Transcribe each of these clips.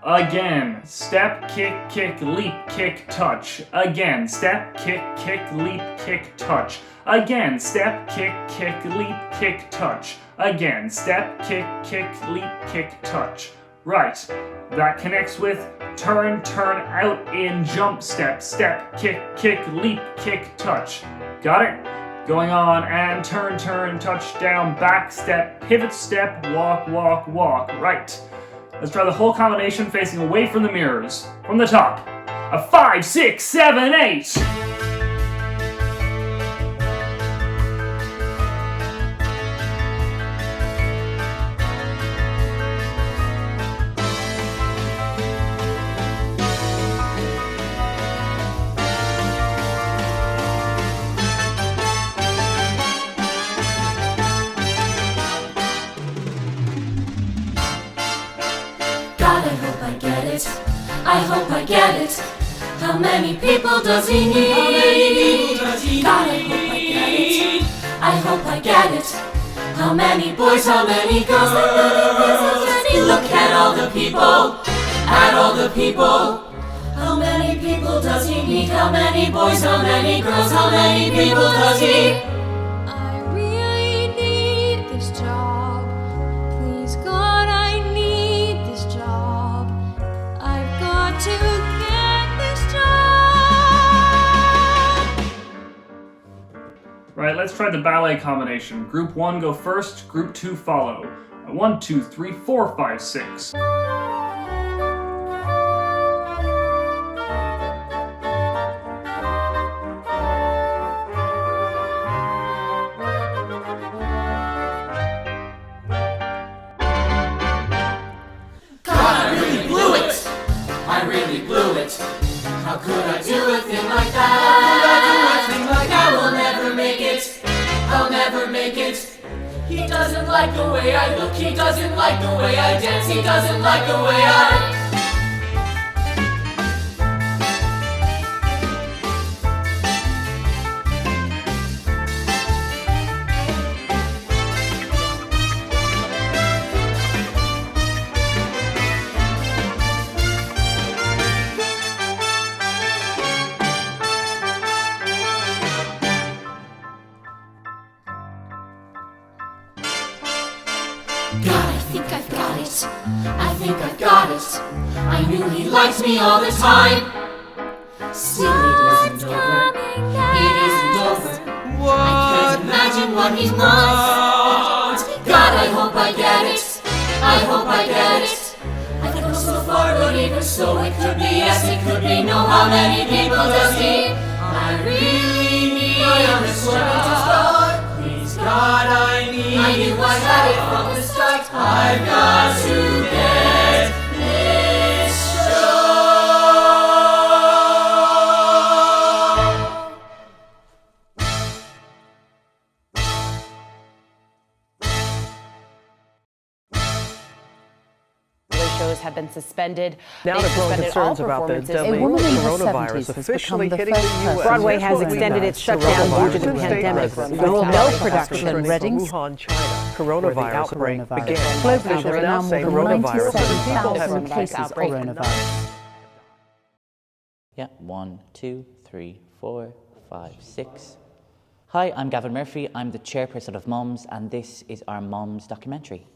Again, step, kick, kick, leap, kick, touch. Again, step, kick, kick, leap, kick, touch. Again, step, kick, kick, leap, kick, touch. Again, step, kick, kick, leap, kick, touch. Right, that connects with turn, turn out in jump step, step, kick, kick, leap, kick, touch. Got it? Going on and turn, turn, touch, down, back step, pivot step, walk, walk, walk. Right. Let's try the whole combination facing away from the mirrors. From the top. A 5, 6, 7, 8. I hope I get it. How many people does he need? God, I hope I get it. I hope I get it. How many boys, how many girls, look at all the people, at all the people. How many people does he need? How many boys, how many girls, how many people does he? I really need this job. Please God, I need this job. I've got to get this job. Right, let's try the ballet combination. Group 1 go first, group 2 follow. 1, 2, 3, 4, 5, 6. How could I do a thing like that? I will never make it. I'll never make it. He doesn't like the way I look. He doesn't like the way I dance. He doesn't like the way I... God, I think I've got it. I think I've got it. I knew he liked me all the time. Still, it isn't over. It isn't over. I can't imagine what he wants. God, I hope I get it. I hope I get it. I've come so far, but even so, it could be yes, it could be no. How many people does he? I really need this job. Please, God, I knew I had it from the start. I've got to get this Shows have been suspended. Now there are growing concerns about the deadly coronavirus officially hitting the U.S. Broadway has extended its shutdown due to the pandemic. No production in Reading. Wuhan, China. Coronavirus outbreak began. Globally, there are now more than coronavirus. 97,000 cases of coronavirus. Yeah, 1, 2, 3, 4, 5, 6. Hi, I'm Gavin Murphy. I'm the chairperson of Mums, and this is our Mums documentary.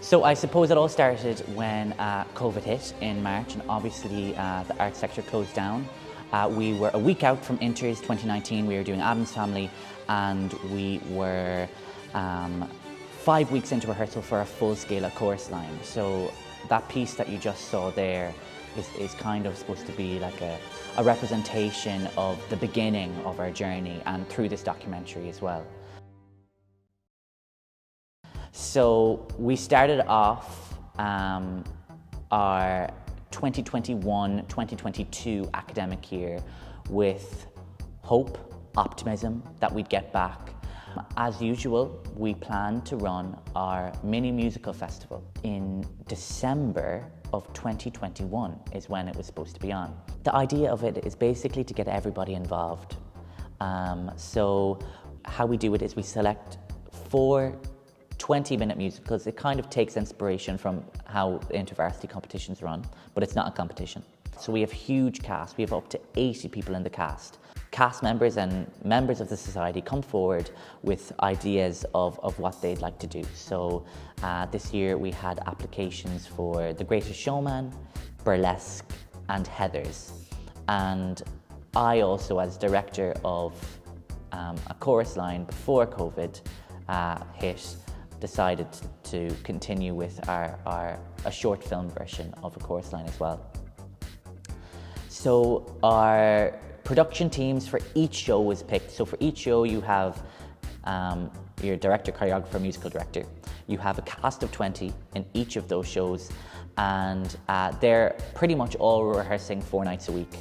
So I suppose it all started when COVID hit in March, and obviously the arts sector closed down. We were a week out from Inters 2019. We were doing Adam's Family, and we were 5 weeks into rehearsal for a full-scale chorus line. So that piece that you just saw there is kind of supposed to be like a representation of the beginning of our journey, and through this documentary as well. So we started off our 2021-2022 academic year with hope, optimism that we'd get back. As usual, we planned to run our mini musical festival. In December, of 2021 is when it was supposed to be on. The idea of it is basically to get everybody involved. So how we do it is we select 4 20-minute musicals. It kind of takes inspiration from how InterVarsity competitions run, but it's not a competition. So we have huge cast. We have up to 80 people in the cast. Cast members and members of the society come forward with ideas of what they'd like to do. So this year we had applications for The Greatest Showman, Burlesque and Heathers. And I also, as director of a chorus line before COVID hit, decided to continue with a short film version of a chorus line as well. So our production teams for each show was picked. So for each show you have your director, choreographer, musical director. You have a cast of 20 in each of those shows, and they're pretty much all rehearsing 4 nights a week.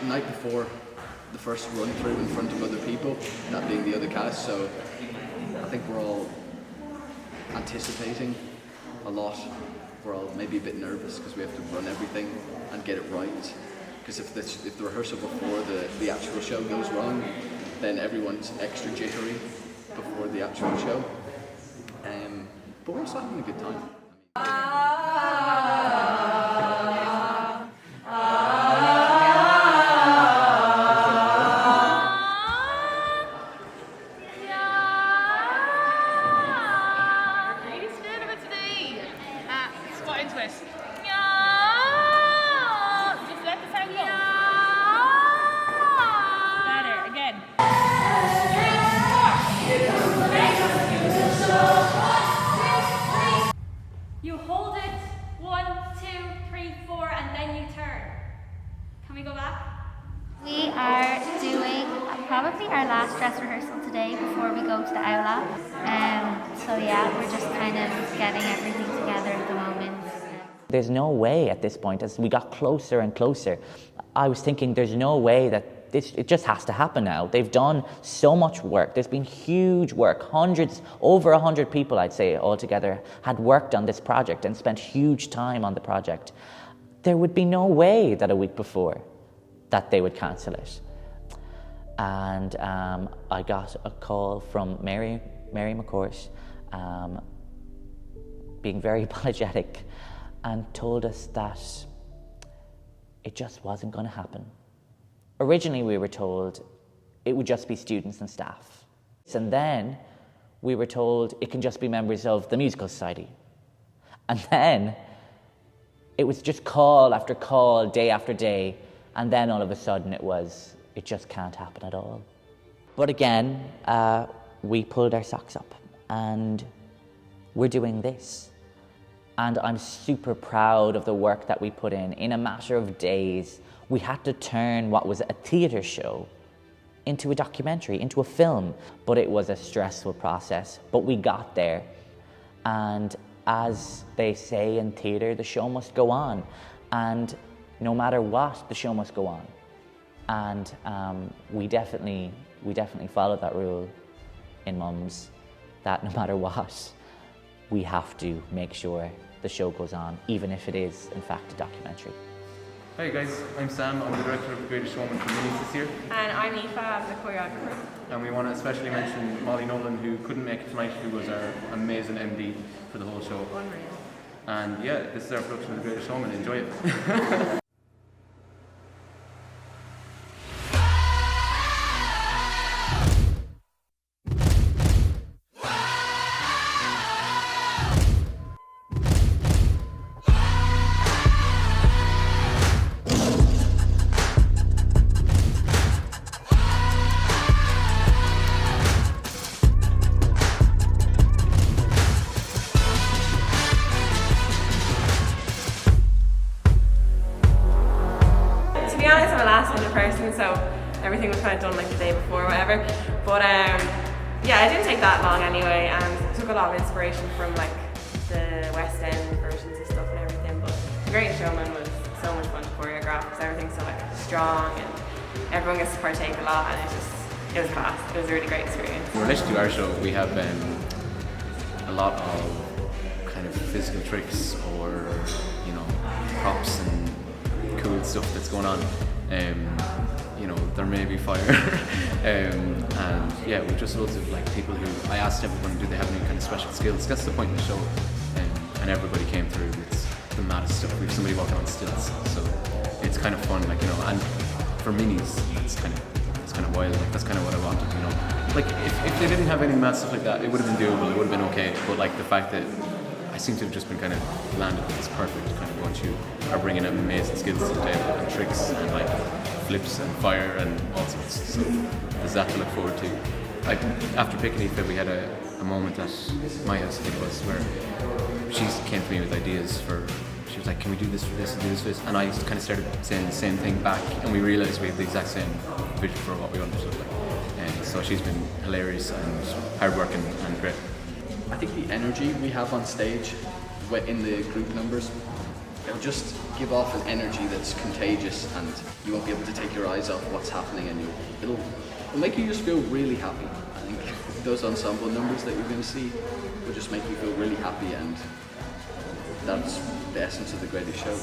The night before, the first run through in front of other people, that being the other cast, so I think we're all anticipating a lot. We're all maybe a bit nervous because we have to run everything and get it right. Because if the rehearsal before the actual show goes wrong, then everyone's extra jittery before the actual show. But we're also having a good time. You hold it, 1, 2, 3, 4, and then you turn. Can we go back? We are doing probably our last dress rehearsal today before we go to the aula. So yeah, we're just kind of getting everything together at the moment. There's no way at this point, as we got closer and closer, I was thinking there's no way that it just has to happen now. They've done so much work. There's been huge work. Hundreds, over 100 people, I'd say, altogether had worked on this project and spent huge time on the project. There would be no way that a week before that they would cancel it. And I got a call from Mary McCourt, being very apologetic, and told us that it just wasn't going to happen. Originally, we were told it would just be students and staff. And then we were told it can just be members of the Musical Society. And then it was just call after call, day after day. And then all of a sudden it just can't happen at all. But again, we pulled our socks up and we're doing this. And I'm super proud of the work that we put in. In a matter of days, we had to turn what was a theatre show into a documentary, into a film. But it was a stressful process, but we got there. And as they say in theatre, the show must go on. And no matter what, the show must go on. And we definitely followed that rule in Mums, that no matter what, we have to make sure the show goes on, even if it is, in fact, a documentary. Hi guys, I'm Sam. I'm the director of The Greatest Showman for Maynooth this year. And I'm Aoife, I'm the choreographer. And we want to especially mention Molly Nolan, who couldn't make it tonight, who was our amazing MD for the whole show. Unreal. And yeah, this is our production of The Greatest Showman. Enjoy it. To be honest, I'm a last minute person, so everything was kind of done like the day before or whatever. But yeah, it didn't take that long anyway, and took a lot of inspiration from like the West End versions of stuff and everything. But The Greatest Showman was so much fun to choreograph because everything's so like strong and everyone gets to partake a lot, and it was class. It was a really great experience. In relation to our show, we have a lot of kind of physical tricks or, you know, props and cool stuff that's going on. You know, there may be fire. And yeah, we've just loads of like people who, I asked everyone, do they have any kind of special skills? That's the point of the show. And everybody came through with the maddest stuff. We have somebody walking on stilts, so it's kind of fun, like, you know, and for minis, it's kind of wild, like that's kind of what I wanted, you know. Like if they didn't have any mad stuff like that, it would have been doable, it would have been okay, but like the fact that I seem to have just been kind of landed with this perfect kind of once you are bringing amazing skills to the table and tricks and like flips and fire and all sorts, so there's that to look forward to. Like after picking Aoife, we had a moment at my house, I think it was, where she came to me with ideas for, she was like, can we do this for this and do this for this? And I kind of started saying the same thing back, and we realised we had the exact same vision for what we wanted to look like. And so she's been hilarious and hardworking and great. I think the energy we have on stage in the group numbers, it'll just give off an energy that's contagious, and you won't be able to take your eyes off what's happening, and it'll make you just feel really happy. I think those ensemble numbers that you're going to see will just make you feel really happy, and that's the essence of the greatest show.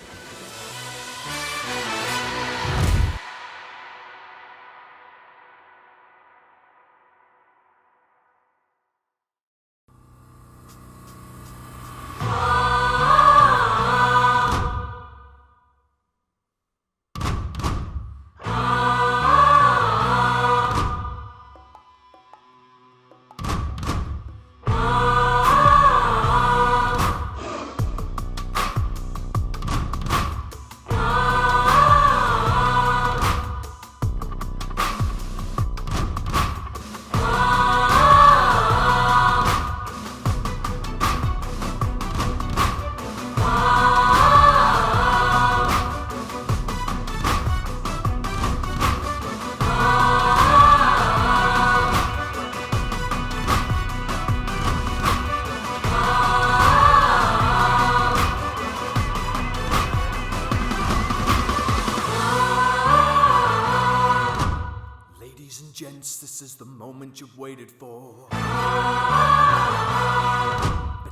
This is the moment you've waited for. Been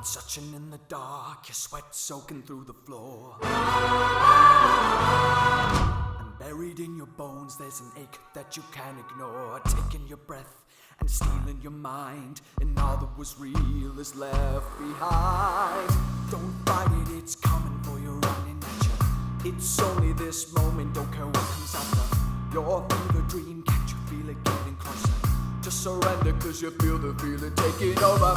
searching in the dark, your sweat soaking through the floor. And buried in your bones, there's an ache that you can't ignore. Taking your breath and stealing your mind, and all that was real is left behind. Don't fight it, it's coming for you, running at you. It's only this moment, don't care what comes after. Your fever dream, can't you feel it getting closer? Just surrender, cause you feel the feeling taking over.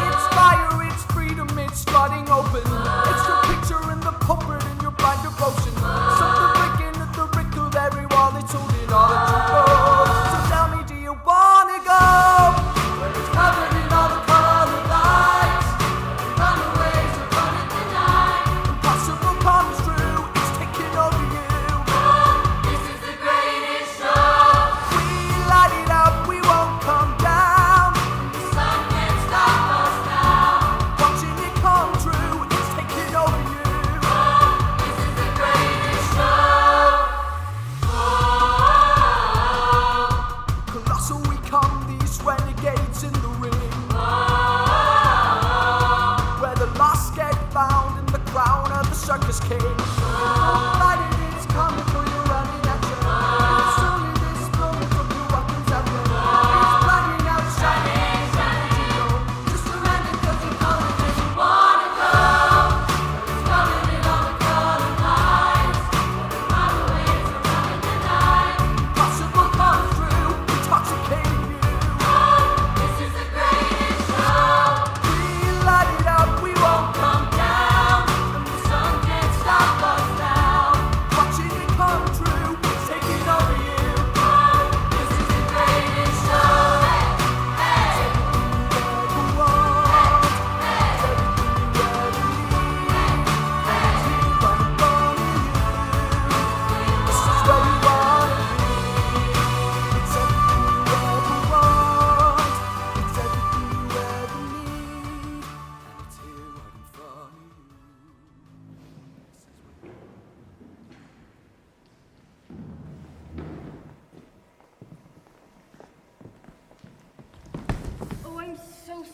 It's fire, it's freedom, it's flooding open. It's the picture in the puppet in your blind devotion. Something breaking at the wrinkle very wall, it's holding all that you know. So tell me, do you wanna go where it's covered in all the colored lights? Runaways are running the night. Impossible comes true, it's taking over you. This is the greatest show. We light it up, we won't come down. The sun can't stop us now. Watching it come true, it's taking over you. This is the greatest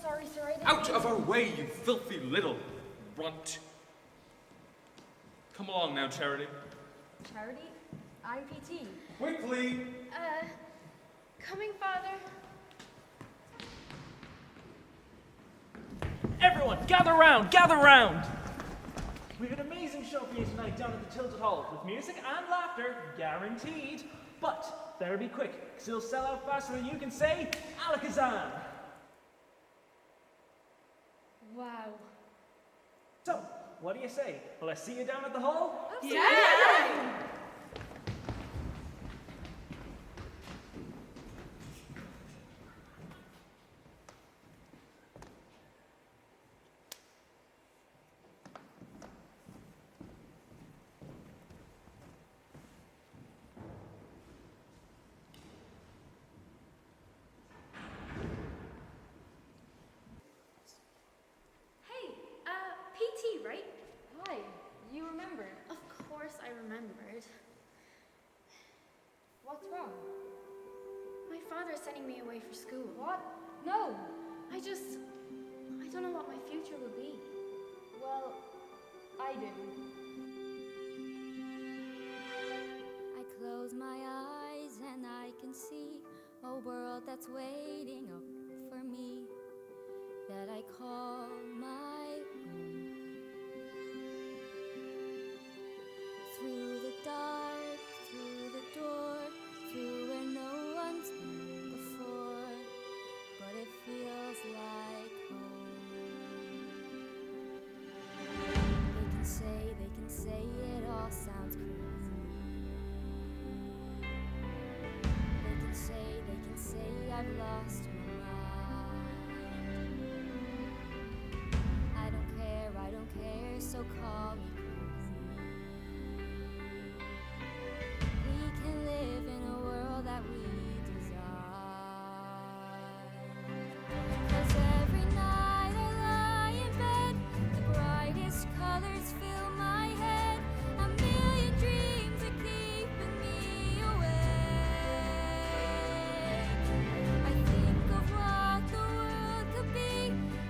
sorry, sir. I didn't Out mean of to. our way, you filthy little runt. Come along now, Charity. Charity? I'm PT. Quickly! Coming, Father. Everyone, gather round, gather round! We have an amazing show for you tonight down at the Tilted Hall, with music and laughter, guaranteed. But better be quick, because it'll sell out faster than you can say Alakazam! Wow. So, what do you say? Will I see you down at the hall? Yeah! Hey, PT, right? Hi. You remembered. Of course I remembered. What's wrong? My father's sending me away for school. What? No. I don't know what my future will be. Well, I do. I close my eyes and I can see a world that's waiting up for me that I call my own. Through the dark, through the door, through where no one's been before, but it feels like home. They can say it all sounds crazy. They can say I've lost my mind. I don't care, so call me crazy. We can live in a world that we design. 'Cause every night I lie in bed, the brightest colors fill my head. A million dreams are keeping me awake. I think of what the world could be,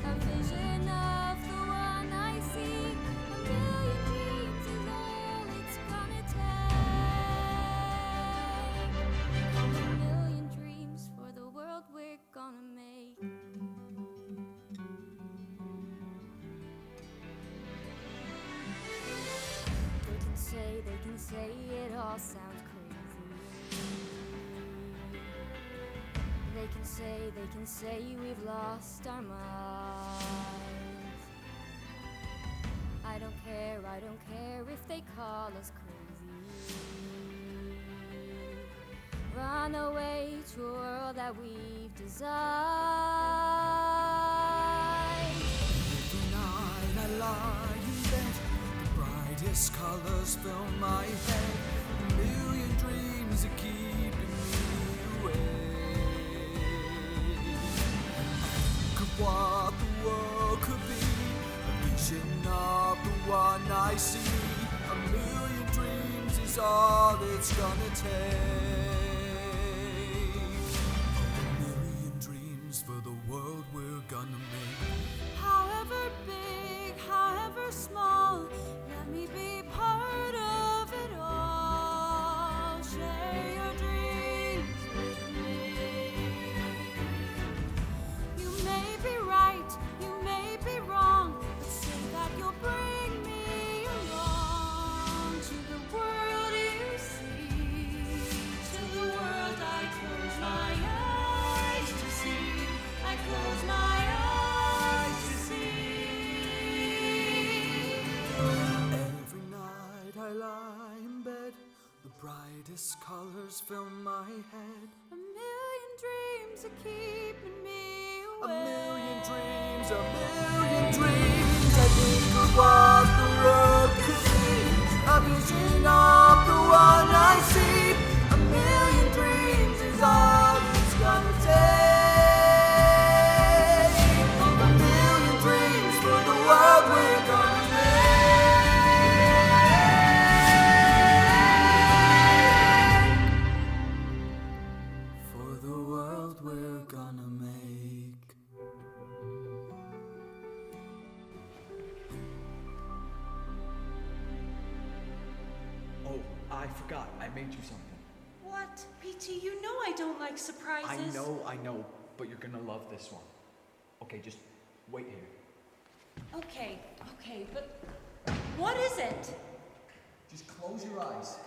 a vision of the one I see. A million dreams is all it's gonna take. A million dreams for the world we're gonna make. They can say it all sounds crazy. They can say we've lost our minds. I don't care if they call us crazy. Run away to a world that we've designed. Every night I lie in bed, the brightest colors fill my head. A million dreams are keeping me awake. I think of what the world could be, a vision of the one I see. A million dreams is all it's gonna take. A million dreams for the world we're gonna make. However big, however small, let me be part of it all. Share your dreams with me. You may be right, you may be wrong, but say that you'll bring me along to the world you see, to the world I close my eyes to see. I close my eyes to see. Every night I lie in bed, the brightest colors fill my head. A million dreams are keeping me A awake. million dreams, a million dreams. I think of what the world could be, a vision of the one I see. A million dreams is all it's gonna take. A million dreams for the world we're gonna make. For the world we're gonna make. forgot. I made you something. What? PT, you know I don't like surprises. I know, but you're gonna love this one. Okay, just wait here. Okay, but what is it? Just close your eyes.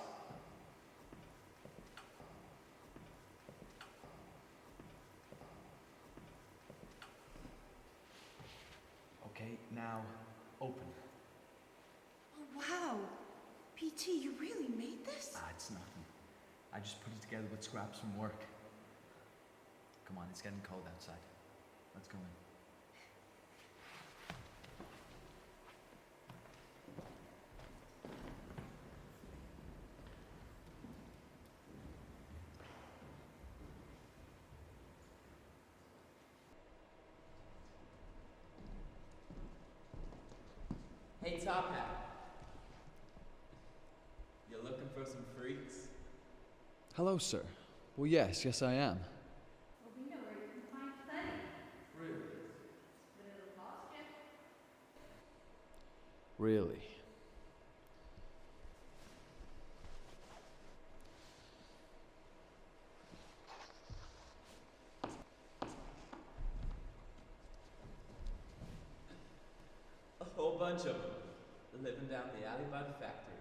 Okay, now open. Oh, wow. PT, you really made this? It's nothing. I just put it together with scraps from work. Come on, it's getting cold outside. Let's go in. Hey, Top Hat. You looking for some freaks? Hello, sir. Well, yes, I am. Well, we know where you can find plenty. Really? But it'll cost you. Really? A whole bunch of them. Living down the alley by the factory.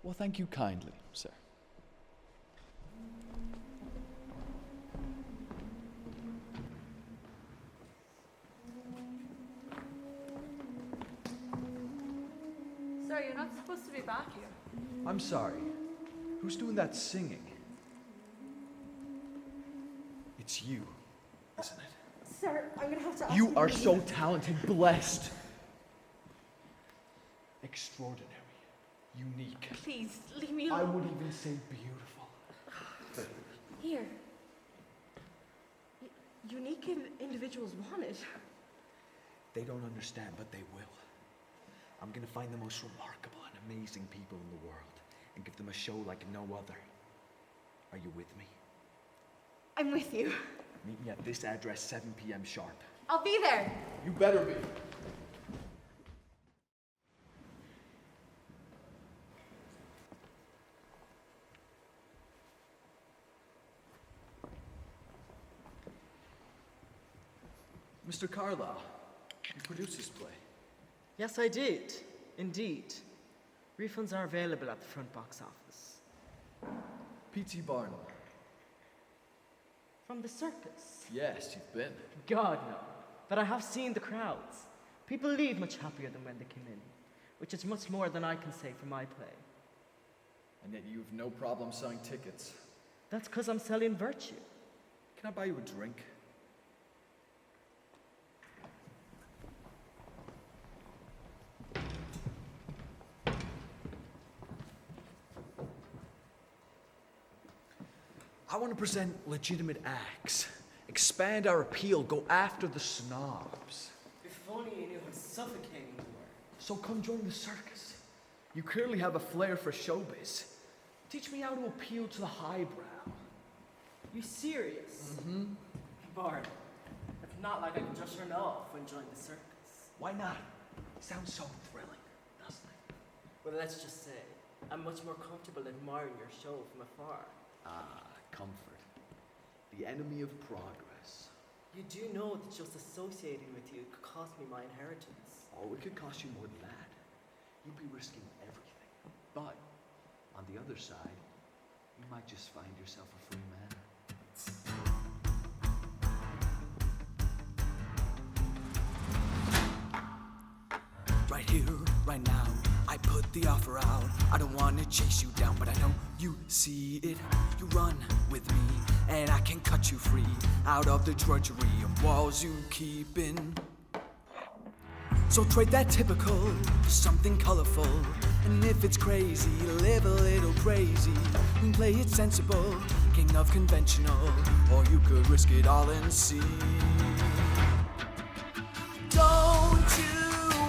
Well, thank you kindly, sir. Sir, you're not supposed to be back here. I'm sorry. Who's doing that singing? It's you, isn't it? Sir, I'm gonna have to ask You are so talented, blessed, extraordinary, unique. Please, leave me I alone. would even say beautiful. Here. Unique individuals want it. They don't understand, but they will. I'm gonna find the most remarkable and amazing people in the world and give them a show like no other. Are you with me? I'm with you. Meet me at this address, 7 p.m. sharp. I'll be there. You better be. Mr. Carlyle, you produced this play. Yes, I did. Indeed. Refunds are available at the front box office. P.T. Barnum. From the circus? Yes, you've been. God, no. But I have seen the crowds. People leave much happier than when they came in, which is much more than I can say for my play. And yet you have no problem selling tickets. That's because I'm selling virtue. Can I buy you a drink? I want to present legitimate acts, expand our appeal, go after the snobs. If only you knew how suffocating you were. So come join the circus. You clearly have a flair for showbiz. Teach me how to appeal to the highbrow. You serious? Mm-hmm. Bard, it's not like I can just run off and join the circus. Why not? Sounds so thrilling, doesn't it? Well, let's just say, I'm much more comfortable admiring your show from afar. Comfort. The enemy of progress. You do know that just associating with you could cost me my inheritance. Oh, it could cost you more than that. You'd be risking everything. But, on the other side, you might just find yourself a free man. Right here, right now, I put the offer out. I don't wanna chase you down, but I know you see it. You run with me, and I can cut you free out of the drudgery of walls you keep in. So trade that typical for something colorful. And if it's crazy, live a little crazy. And play it sensible, king of conventional. Or you could risk it all and see. Don't you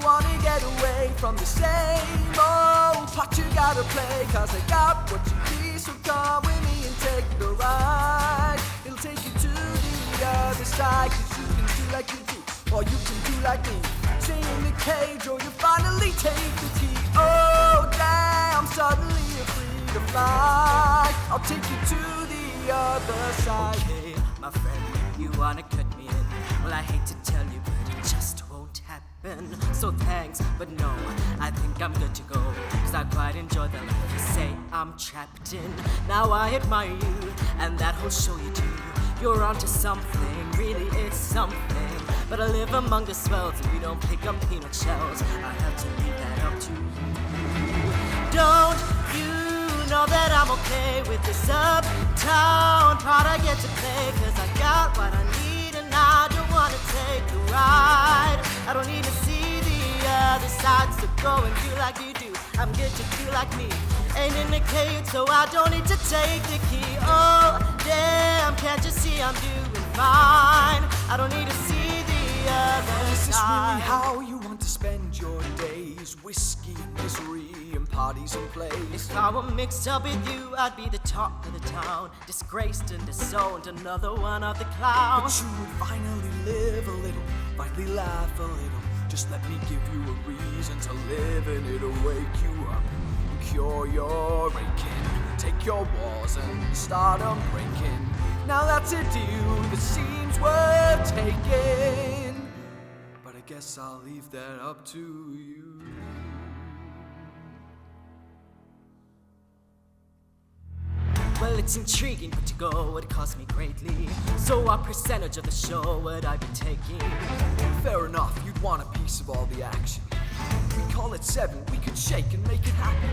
wanna get away from the same old part you gotta play? Cause I got what you need, so come with me and take the ride. It'll take you to the other side. Cause you can do like you do, or you can do like me. Stay in the cage, or you finally take the key. Oh, down. I'm suddenly free to fly. I'll take you to the other side. Okay, my friend, you wanna cut me in? Well, I hate to tell you, but it just won't happen. So thanks, but no, I think I'm good to go. Cause I quite enjoy the life you say I'm trapped in. Now I admire you, and that whole show you do. You're onto something, really it's something. But I live among the swells, and we don't pick up peanut shells. I have to leave that up to you. Don't you know that I'm okay with this uptown part I get to play? Cause I got what I need and I don't wanna take the ride. I don't need to see the other side, so go and do like you do. I'm good to do like me. Ain't in the cage, so I don't need to take the key. Oh, damn, can't you see I'm doing fine? I don't need to see the other Is this side. really how you want to spend your days? Whiskey and misery and parties and plays. If I were mixed up with you, I'd be the talk of the town. Disgraced and disowned, another one of the clowns. But you would finally live a little, finally laugh a little. Just let me give you a reason to live, and it'll wake you up and cure your aching. Take your walls and start breaking. Now that's a deal that seems worth taking, but I guess I'll leave that up to you. Well, it's intriguing, but to go would cost me greatly. So what percentage of the show would I be taking? Fair enough, you'd want a piece of all the action. We call it 7, we could shake and make it happen.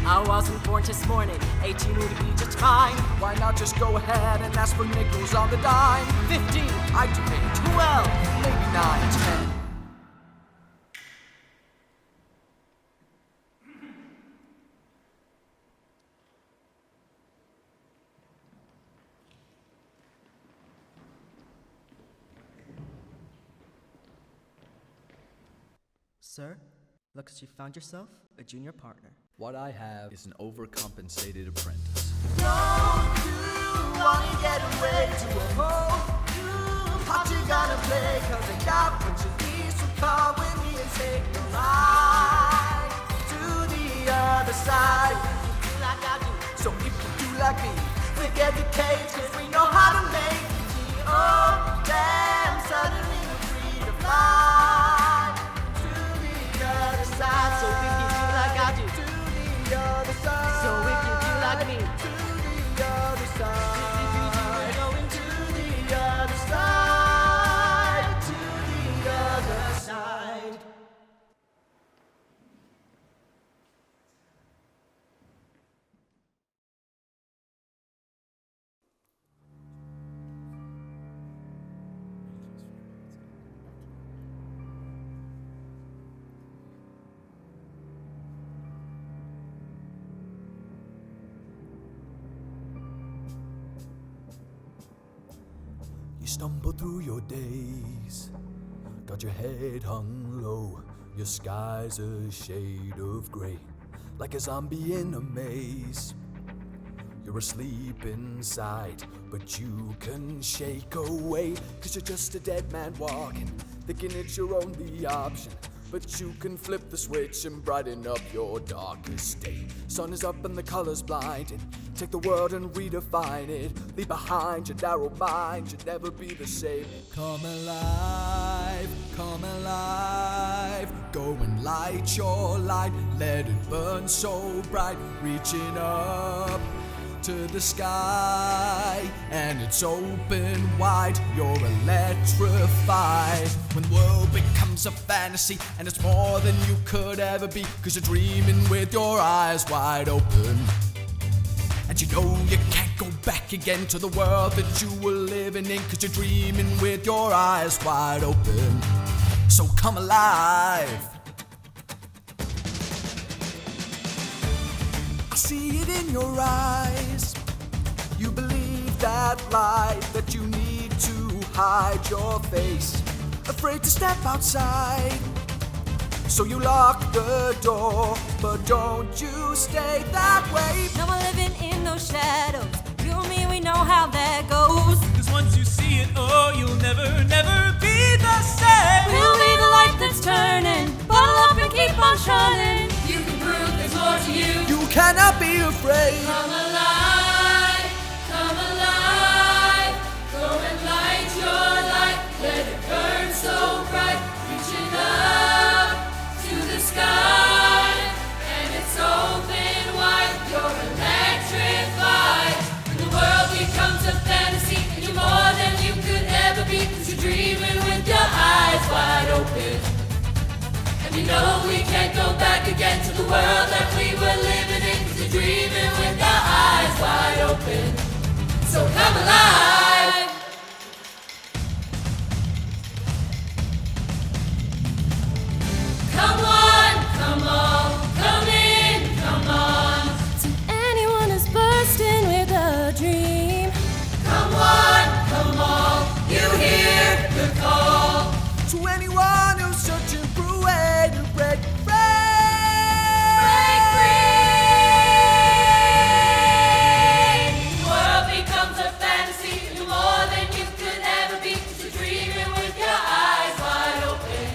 I wasn't born this morning, 18 would be just fine. Why not just go ahead and ask for nickels on the dime? 15, I'd do maybe 12, maybe 9, 10. Sir, looks you found yourself a junior partner. What I have is an overcompensated apprentice. Don't you wanna get away to a home? Part you gonna play, cause I got what you need. So come with me and take the ride to the other side. So if you do like me, forget the cage, cause we know how to make it. Oh, damn, suddenly we're free to fly to the other side. So if you do like I do, to the other side. so if you do like me, To the other side. We're going to the other side. To the other side. You stumble through your days, got your head hung low, your sky's a shade of grey, like a zombie in a maze. You're asleep inside, but you can shake away, cause you're just a dead man walking, thinking it's your only option. But you can flip the switch and brighten up your darkest day. Sun is up and the colors blinding. Take the world and redefine it. Leave behind your narrow mind, you'll never be the same. Come alive, come alive. Go and light your light, let it burn so bright. Reaching up to the sky, and it's open wide. You're electrified. When the world becomes a fantasy, and it's more than you could ever be, cause you're dreaming with your eyes wide open. And you know you can't go back again to the world that you were living in, cause you're dreaming with your eyes wide open. So come alive. I see it in your eyes. You believe that lie that you need to hide your face, afraid to step outside. So you lock the door, but don't you stay that way. No one living in those shadows. You and me, we know how that goes. Cause once you see it, oh, you'll never, never be the same. We'll be the light that's turning. Bottle up and keep on shining. You can prove there's more to you. You cannot be afraid. Come alive, come alive. Go and light your light. Let it burn so bright. Reaching up to the sky. And it's open wide. You're electrified. When the world becomes a fantasy, and you're more than you could ever be, 'cause you're dreaming with your eyes wide open. And you know we can't go back again to the world that we were living in, 'cause you're dreaming with your eyes wide open. So come alive. Come on, come on, come in, come on. To anyone who's bursting with a dream, Come on, you hear the call. To anyone who's searching for a way to break free. Break free. The world becomes a fantasy, and you're more than you could ever be, 'cause you're dreaming with your eyes wide open.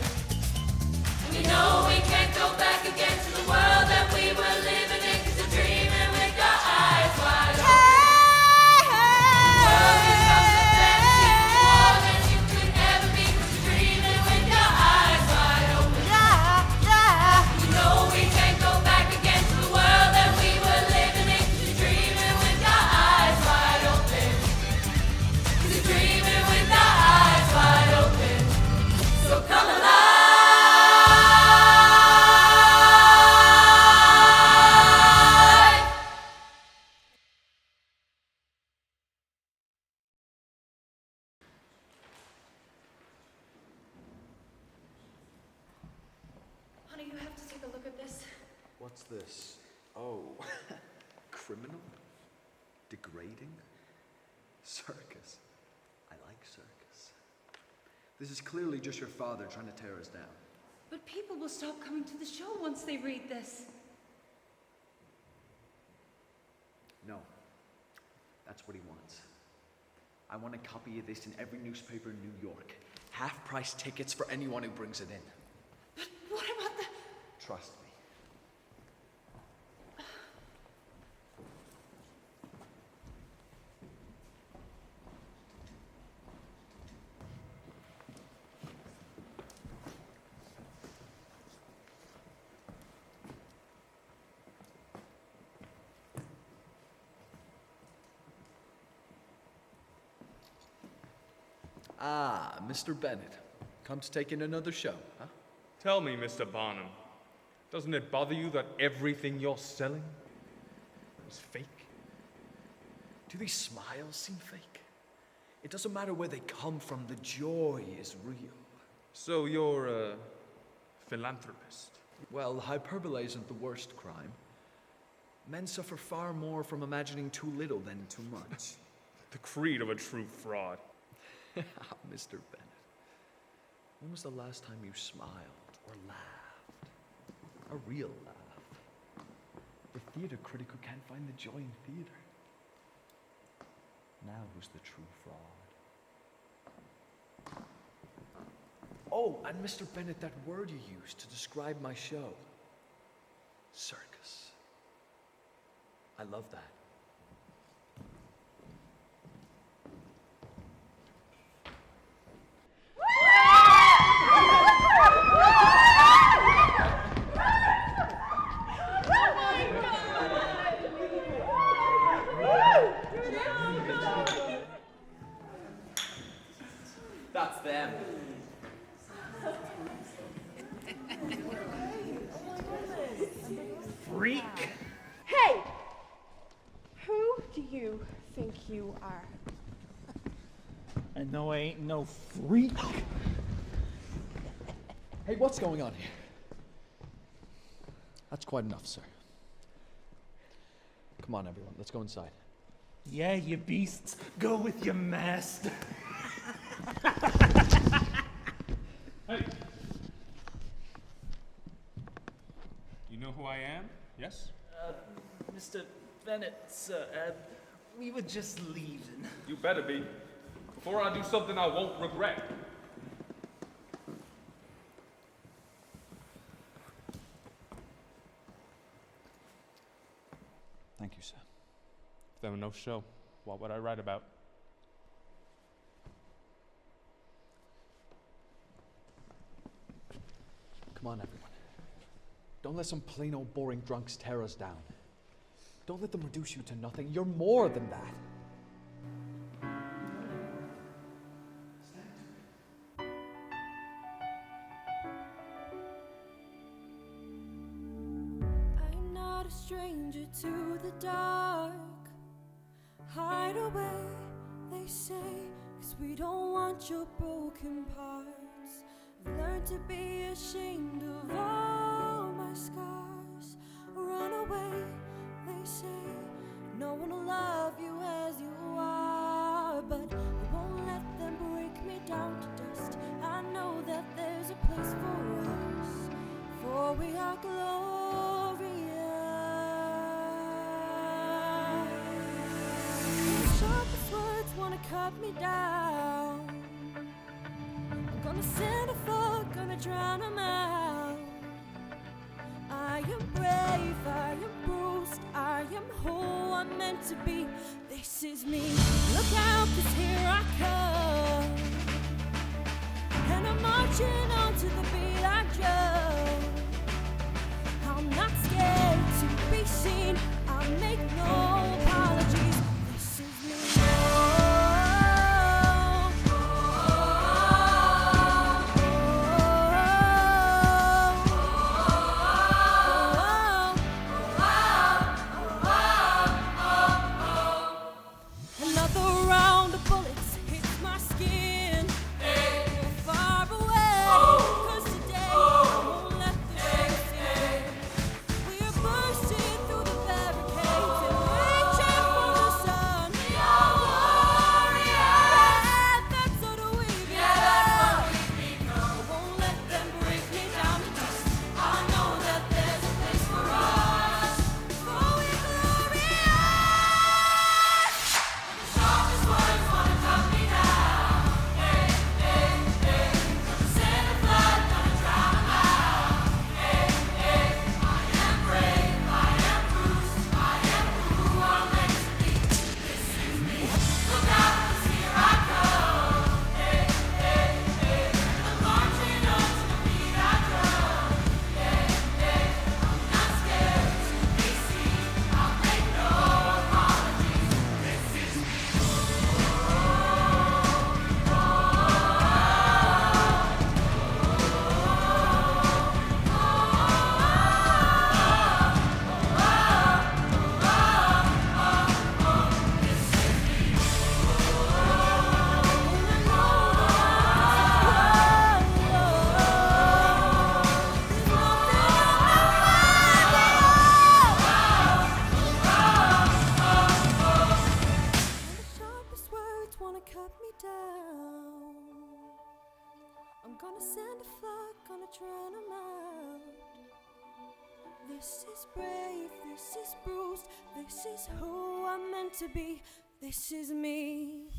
And you know we can't go back again to the world that we were living in, 'cause you're dreaming with your eyes wide open. The world becomes a fantasy, more than you could ever be, 'cause you're dreaming with your eyes wide open. You know we can't go back again to the world that we were living in, 'cause you're dreaming with your eyes wide open. 'Cause you're dreaming with your eyes wide open. So come alive. Honey, you have to take a look at this. What's this? Oh, criminal? Degrading? Circus. I like circus. This is clearly just your father trying to tear us down. But people will stop coming to the show once they read this. No. That's what he wants. I want a copy of this in every newspaper in New York. Half-price tickets for anyone who brings it in. But what about the... Trust me. Ah, Mr. Bennett. Come to take in another show, huh? Tell me, Mr. Barnum, doesn't it bother you that everything you're selling is fake? Do these smiles seem fake? It doesn't matter where they come from, the joy is real. So you're a philanthropist? Well, hyperbole isn't the worst crime. Men suffer far more from imagining too little than too much. The creed of a true fraud. Mr. Bennett, when was the last time you smiled or laughed? A real laugh. The theater critic who can't find the joy in theater. Now who's the true fraud? Oh, and Mr. Bennett, that word you used to describe my show. Circus. I love that. That's them. Freak! Hey! Who do you think you are? I know I ain't no freak. Hey, what's going on here? That's quite enough, sir. Come on, everyone, let's go inside. Yeah, you beasts. Go with your master. Hey! You know who I am? Yes? Mr. Bennett, sir, we were just leaving. You better be. Before I do something I won't regret. there were no show, what would I write about? Come on, everyone. Don't let some plain old boring drunks tear us down. Don't let them reduce you to nothing. You're more than that. I'm not a stranger to the dark. Hide away, they say, 'cause we don't want your broken parts. I've learned to be ashamed of all my scars. Run away, they say, no one will love you as you are. But I won't let them break me down to dust. I know that there's a place for us, for we are glorious. The sharpest words wanna cut me down. I'm gonna send a flood, gonna drown 'em out. I am brave, I am bruised, I am who I'm meant to be. This is me. Look out, 'cause here I come. And I'm marching on to the beat I drum. I'm not scared to be seen. I make no apologies. This is me. Another round of bullets hits my skin. You're far away, 'cause today I won't let this in. We're bursting through the barricades and reaching for the sun. We are warriors. Yeah, that's what we become. I won't let them break me down to dust. I know that there's a place for us, for we're glorious. Sharpest words wanna cut me down. Hey, hey, hey. Gonna send a flood, gonna drown 'em out. Hey, hey. I am brave, I am bruised, I am who I'm meant to be. This is me. Look out, 'cause here I come. Hey, hey, hey. I'm marching on to the beat I drum. Hey, hey. I'm not scared to be seen. I'll make no apologies. This is me. The sharpest words wanna cut me down. I'm gonna send a flood, gonna drown 'em out. This is brave, this is bruised, this is who I'm meant to be. This is me.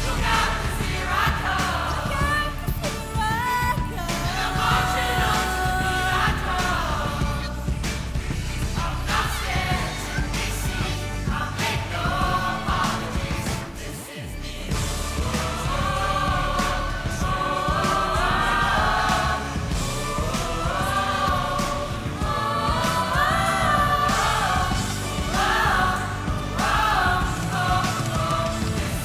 Look out, 'cause here I come. Look out, 'cause here I come. And I'm marching on to the beat I drum. I'm not scared to be seen. I'll make no apologies. This is me. This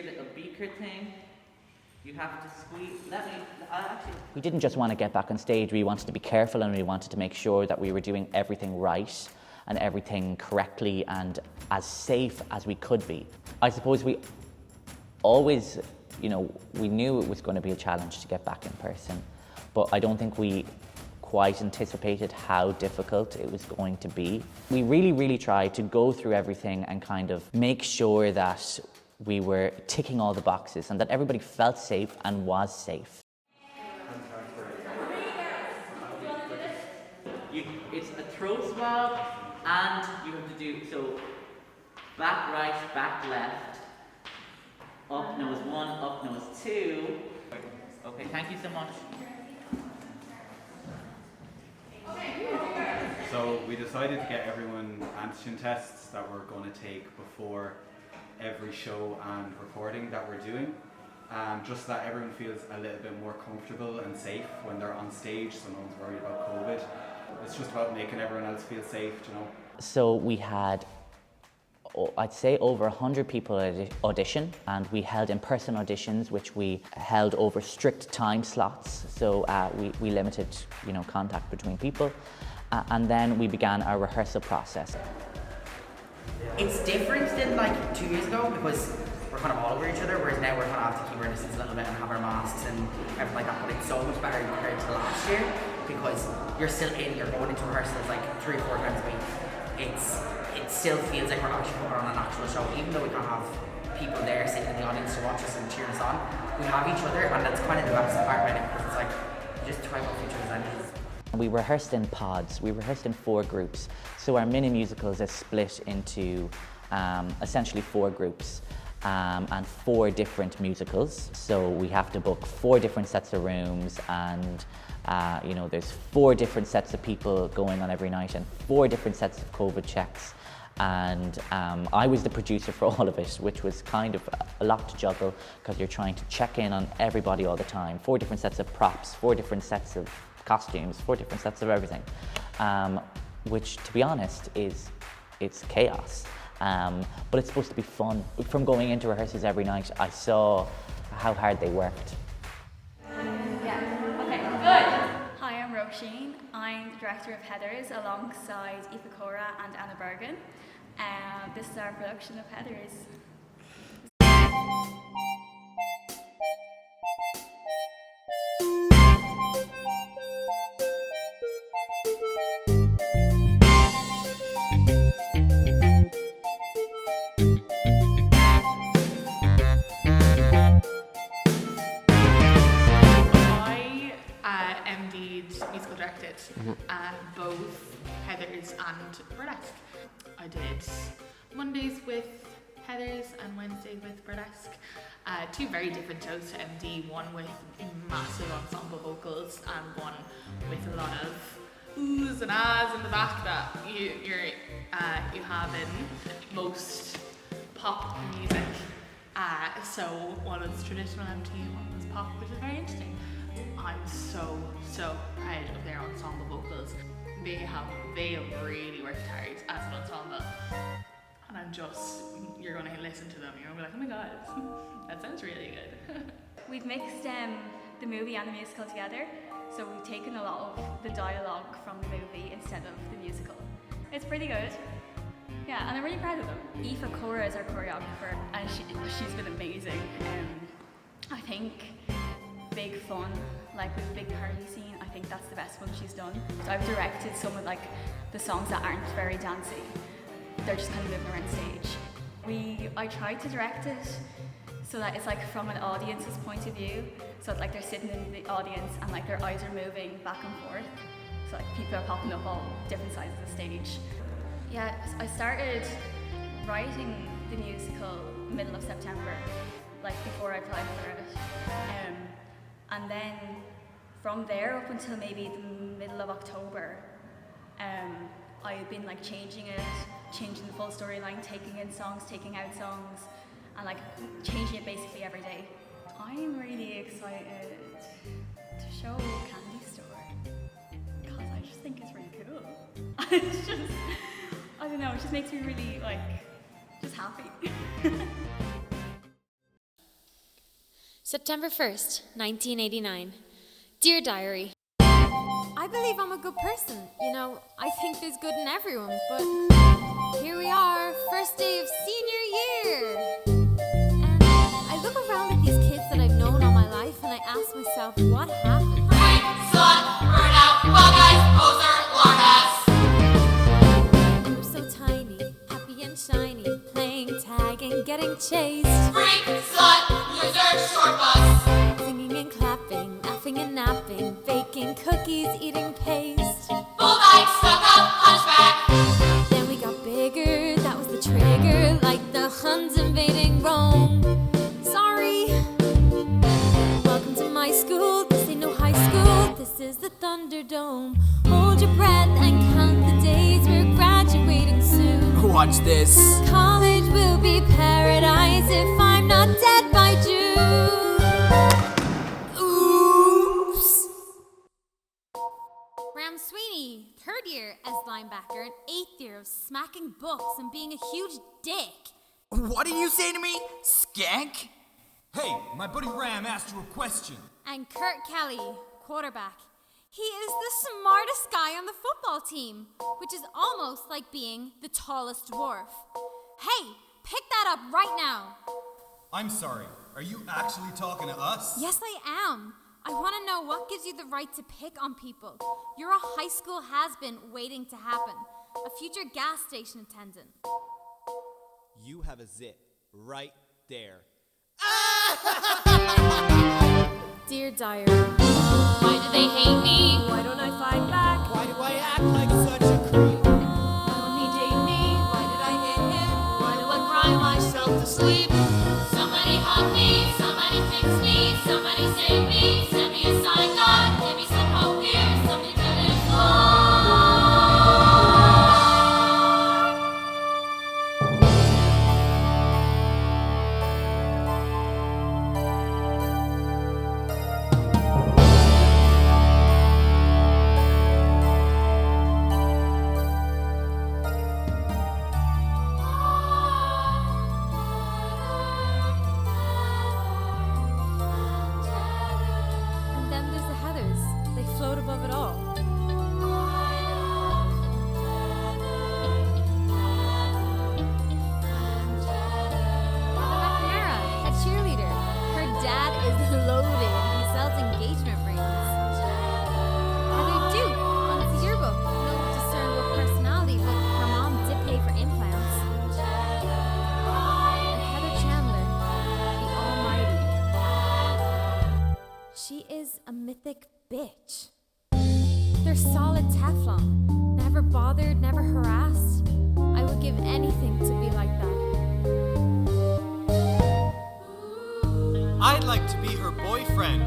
little beaker thing. You have to squeeze. We didn't just want to get back on stage, we wanted to be careful and we wanted to make sure that we were doing everything right and everything correctly and as safe as we could be. I suppose we always, we knew it was going to be a challenge to get back in person, but I don't think we quite anticipated how difficult it was going to be. We really, really tried to go through everything and kind of make sure that we were ticking all the boxes and that everybody felt safe and was safe. It's a throat swab and you have to do, so back right, back left, up nose 1, up nose 2. Okay, thank you so much. So we decided to get everyone antigen tests that we're going to take before every show and recording that we're doing, just so that everyone feels a little bit more comfortable and safe when they're on stage, so no one's worried about COVID. It's just about making everyone else feel safe, So we had, I'd say, over 100 people audition, and we held in-person auditions, which we held over strict time slots, so we limited, contact between people, and then we began our rehearsal process. It's different than like 2 years ago because we're kind of all over each other, whereas now we're kind of have to keep our distance a little bit and have our masks and everything like that. But it's so much better compared to last year because you're still you're going into rehearsals like 3 or 4 times a week. It still feels like we're actually putting on an actual show, even though we can't have people there sitting in the audience to watch us and cheer us on. We have each other, and that's kind of the best part about it because it's like you just try off each other's energies. We rehearsed in pods, we rehearsed in 4 groups. So our mini musicals is split into essentially 4 groups and 4 different musicals. So we have to book 4 different sets of rooms and there's 4 different sets of people going on every night and 4 different sets of COVID checks. And I was the producer for all of it, which was kind of a lot to juggle because you're trying to check in on everybody all the time. 4 different sets of props, 4 different sets of costumes, 4 different sets of everything, which, to be honest, it's chaos. But it's supposed to be fun. From going into rehearsals every night, I saw how hard they worked. Yeah, okay, good. Hi, I'm Roisin. I'm the director of Heathers alongside Aoife Cora and Anna Bergen. This is our production of Heathers. Musical directed both Heathers and Burlesque. I did Mondays with Heathers and Wednesdays with Burlesque. 2 very different shows to MD, one with massive ensemble vocals and one with a lot of oohs and ahs in the back that you have in most pop music. So one was traditional MD and one was pop, which is very interesting. I'm so proud of their ensemble vocals. They have really worked hard as an ensemble. And you're going to listen to them, you're going to be like, oh my god, that sounds really good. We've mixed the movie and the musical together, so we've taken a lot of the dialogue from the movie instead of the musical. It's pretty good. Yeah, and I'm really proud of them. Aoife Cora is our choreographer, and she's been amazing. I think big fun, like with Big Party Scene, I think that's the best one she's done. So I've directed some of like the songs that aren't very dancey. They're just kind of moving around stage. I tried to direct it so that it's like from an audience's point of view. So like they're sitting in the audience and like their eyes are moving back and forth. So like people are popping up all different sides of the stage. Yeah, I started writing the musical middle of September, like before I applied for it. And then from there up until maybe the middle of October, I've been like changing it, changing the full storyline, taking in songs, taking out songs, and like changing it basically every day. I'm really excited to show Candy Store because I just think it's really cool. It's just, I don't know, it just makes me really like, just happy. September 1st, 1989. Dear Diary. I believe I'm a good person. You know, I think there's good in everyone, but here we are, first day of senior year. And I look around at these kids that I've known all my life and I ask myself, what happened? Sun, burnout, bug eyes, poser, lord ass. They were so tiny, happy and shiny, playing tag and getting chased. Freak, slut, loser, short bus. Singing and clapping, laughing and napping, baking cookies, eating paste. Bull dyke, stuck up, hunchback. Then we got bigger, that was the trigger, like the Huns invading Rome. Sorry. Welcome to my school, this ain't no high school, this is the Thunderdome. Hold your breath and count the days, we're graduating soon. Watch this. College will be paradise if I'm not dead by June. Oops. Ram Sweeney, 3rd year as linebacker and 8th year of smacking books and being a huge dick. What did you say to me? Skank? Hey, my buddy Ram asked you a question. And Kurt Kelly, quarterback. He is the smartest guy on the football team, which is almost like being the tallest dwarf. Hey, pick that up right now. I'm sorry, are you actually talking to us? Yes, I am. I want to know what gives you the right to pick on people. You're a high school has-been waiting to happen. A future gas station attendant. You have a zit right there. Dear Diary. Why do they hate me? Why don't I fight back? Why do I act like such a creep? Why won't he date me? Why did I hit him? Why do I cry myself to sleep? Somebody hug me, somebody fix me, somebody save me, send me a sign, God, give me some hope here, something to live for. And then there's the Heathers. They float above it all. Heather McNamara, head cheerleader. Her dad is loaded. He sells engagement rings. Heather Duke runs the yearbook. No discernible personality, but her mom did pay for implants. And Heather Chandler, the almighty. She is a mythic bitch. They're solid Teflon. Never bothered, never harassed. I would give anything to be like that. I'd like to be her boyfriend.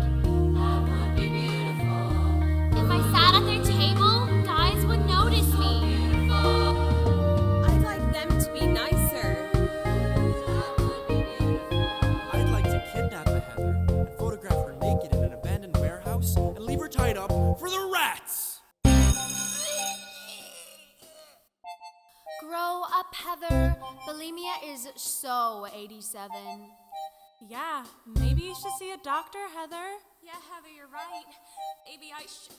If I sat at their table, guys would notice me. I'd like them to be nicer. I'd like to kidnap a Heather and photograph her naked in an abandoned warehouse and leave her tied up for the rats. Grow up, Heather. Bulimia is so 87. Yeah, maybe you should see a doctor, Heather. Yeah, Heather, you're right. Maybe I should.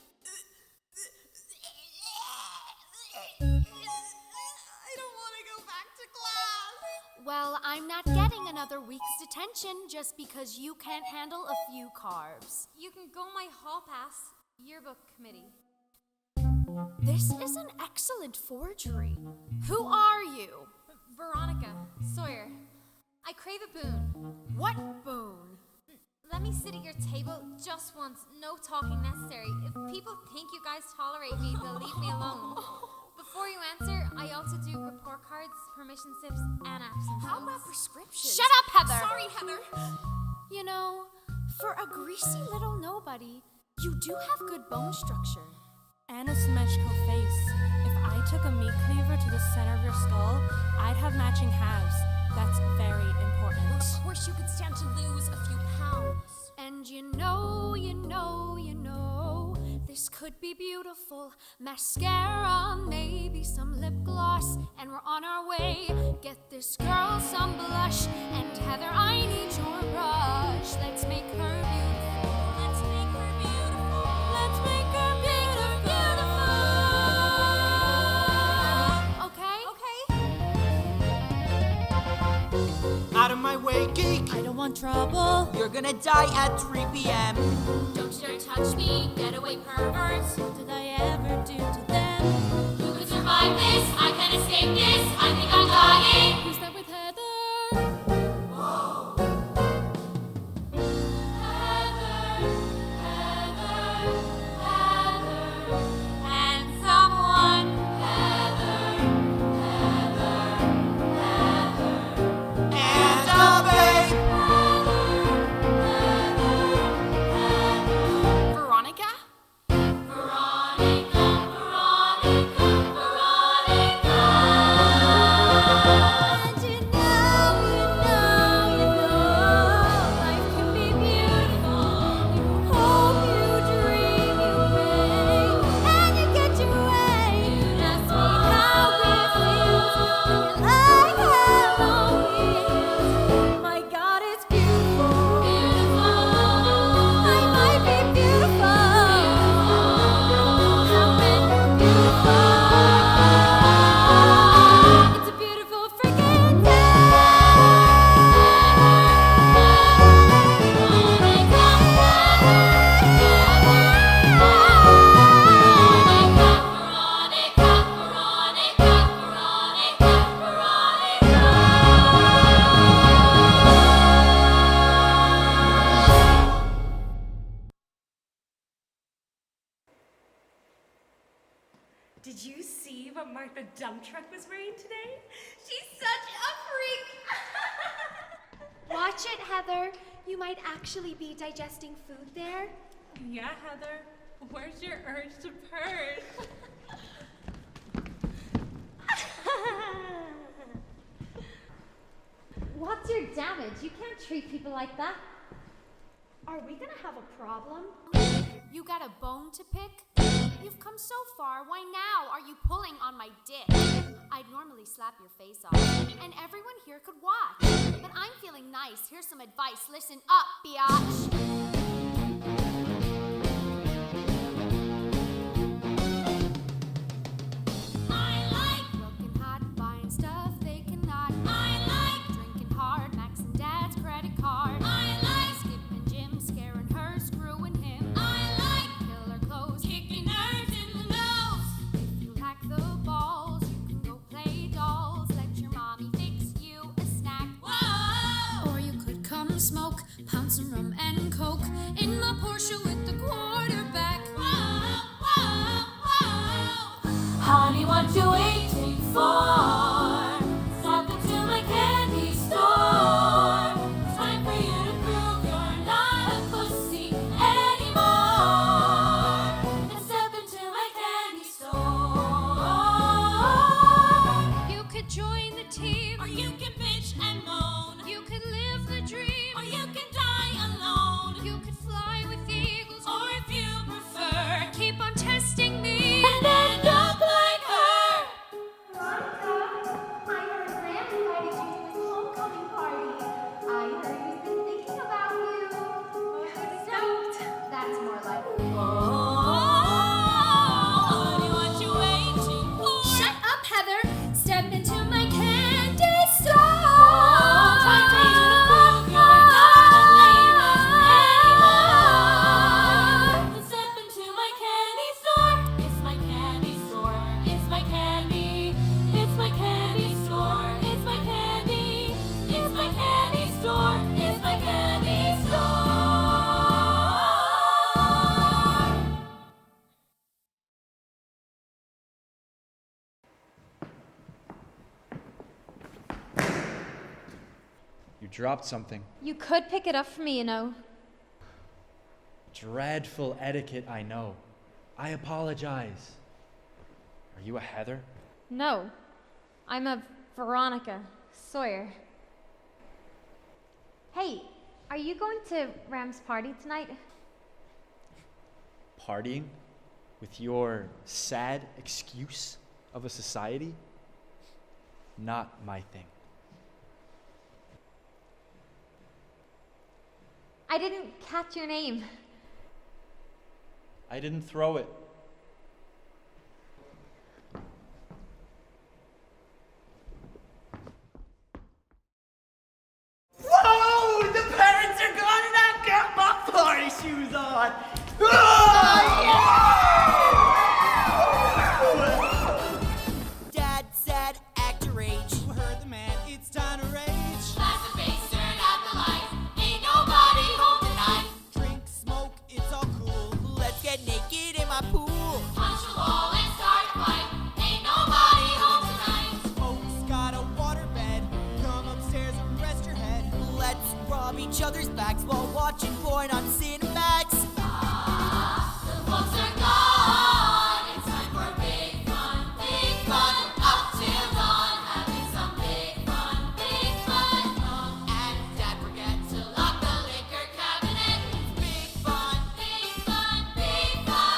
I don't want to go back to class. Well, I'm not getting another week's detention just because you can't handle a few carbs. You can go my hall pass yearbook committee. This is an excellent forgery. Who are you? Veronica Sawyer. I crave a boon. What boon? Let me sit at your table just once. No talking necessary. If people think you guys tolerate me, they'll leave me alone. Before you answer, I also do report cards, permission slips, and absence. How about prescriptions? Shut up, Heather! Sorry, Heather. You know, for a greasy little nobody, you do have good bone structure. And a symmetrical face. If I took a meat cleaver to the center of your skull, I'd have matching halves. That's very important. Well, of course you could stand to lose a few pounds. And this could be beautiful. Mascara, maybe some lip gloss, and we're on our way. Get this girl some blush, and Heather, I need your brush. Let's make her geek. I don't want trouble. You're gonna die at 3 p.m. Don't you dare touch me, getaway perverts. What did I ever do to them? Who could survive this? I can't escape this. I think I'm dying. Who's that with Heather? And someone. And a babe. Veronica? And you know, life can be beautiful. You hope, you dream, you pray, and you get your way. You ask me how it feels, and I have my God, it's beautiful. I might be beautiful. How men are beautiful. It's a beautiful freaking Did you see what Martha Dump Truck was wearing today? She's such a freak! Watch it, Heather. You might actually be digesting food there. Yeah, Heather. Where's your urge to purge? What's your damage? You can't treat people like that. Are we gonna have a problem? You got a bone to pick? You've come so far. Why now are you pulling on my dick? I'd normally slap your face off, and everyone here could watch. But I'm feeling nice. Here's some advice. Listen up, biatch. I like looking hot, buying stuff they cannot. I like drinking hard, maxing dad's credit card. I like skipping gym, scaring her, screwing him. I like killer clothes, kicking nerds in the nose. If you lack the balls, you can go play dolls. Let your mommy fix you a snack. Whoa! Or you could come smoke, pound some rum and coke in my Porsche with the quarterback. Whoa, whoa, whoa. Honey, what you waiting for? Step into my candy store. It's time for you to prove you're not a pussy anymore. And step into my candy store. You could join the team, Or you can bitch and moan. you could live the dream, Or you can die alone. you could fly with eagles, Or if you prefer, keep on testing me. and end up like her. Veronica, I heard Graham invited you to his homecoming party. I heard he's been thinking about you. Stoked. That's more like Honey, what you waiting for? Shut up, Heather! Step into my candy store! Time for you to prove you're not a lamest anymore. Step into my candy store. It's my candy store. It's my candy. It's my candy store. It's my candy. It's my candy store. It's my candy store. You dropped something. You could pick it up for me, you know. Dreadful etiquette, I know. I apologize. Are you a Heather? No, I'm a Veronica Sawyer. Hey, are you going to Ram's party tonight? Partying? With your sad excuse of a society? Not my thing. I didn't catch your name. I didn't throw it. Whoa! dawn. Dad said act your age. You heard the man, it's time to rage. Blast the bass, turn out the lights. Ain't nobody home tonight. Drink, smoke, it's all cool. Let's get naked in my pool. Punch the wall and start a fight. Ain't nobody home tonight. Smoke's got a water bed. Come upstairs and rest your head. Let's rob each other's backs while watching porn on Cinemax. The folks are gone. It's time for big fun. Big fun. Up till dawn. Having some big fun. Big fun. Mom and Dad forget to lock the liquor cabinet. It's big fun. Big fun. Big fun.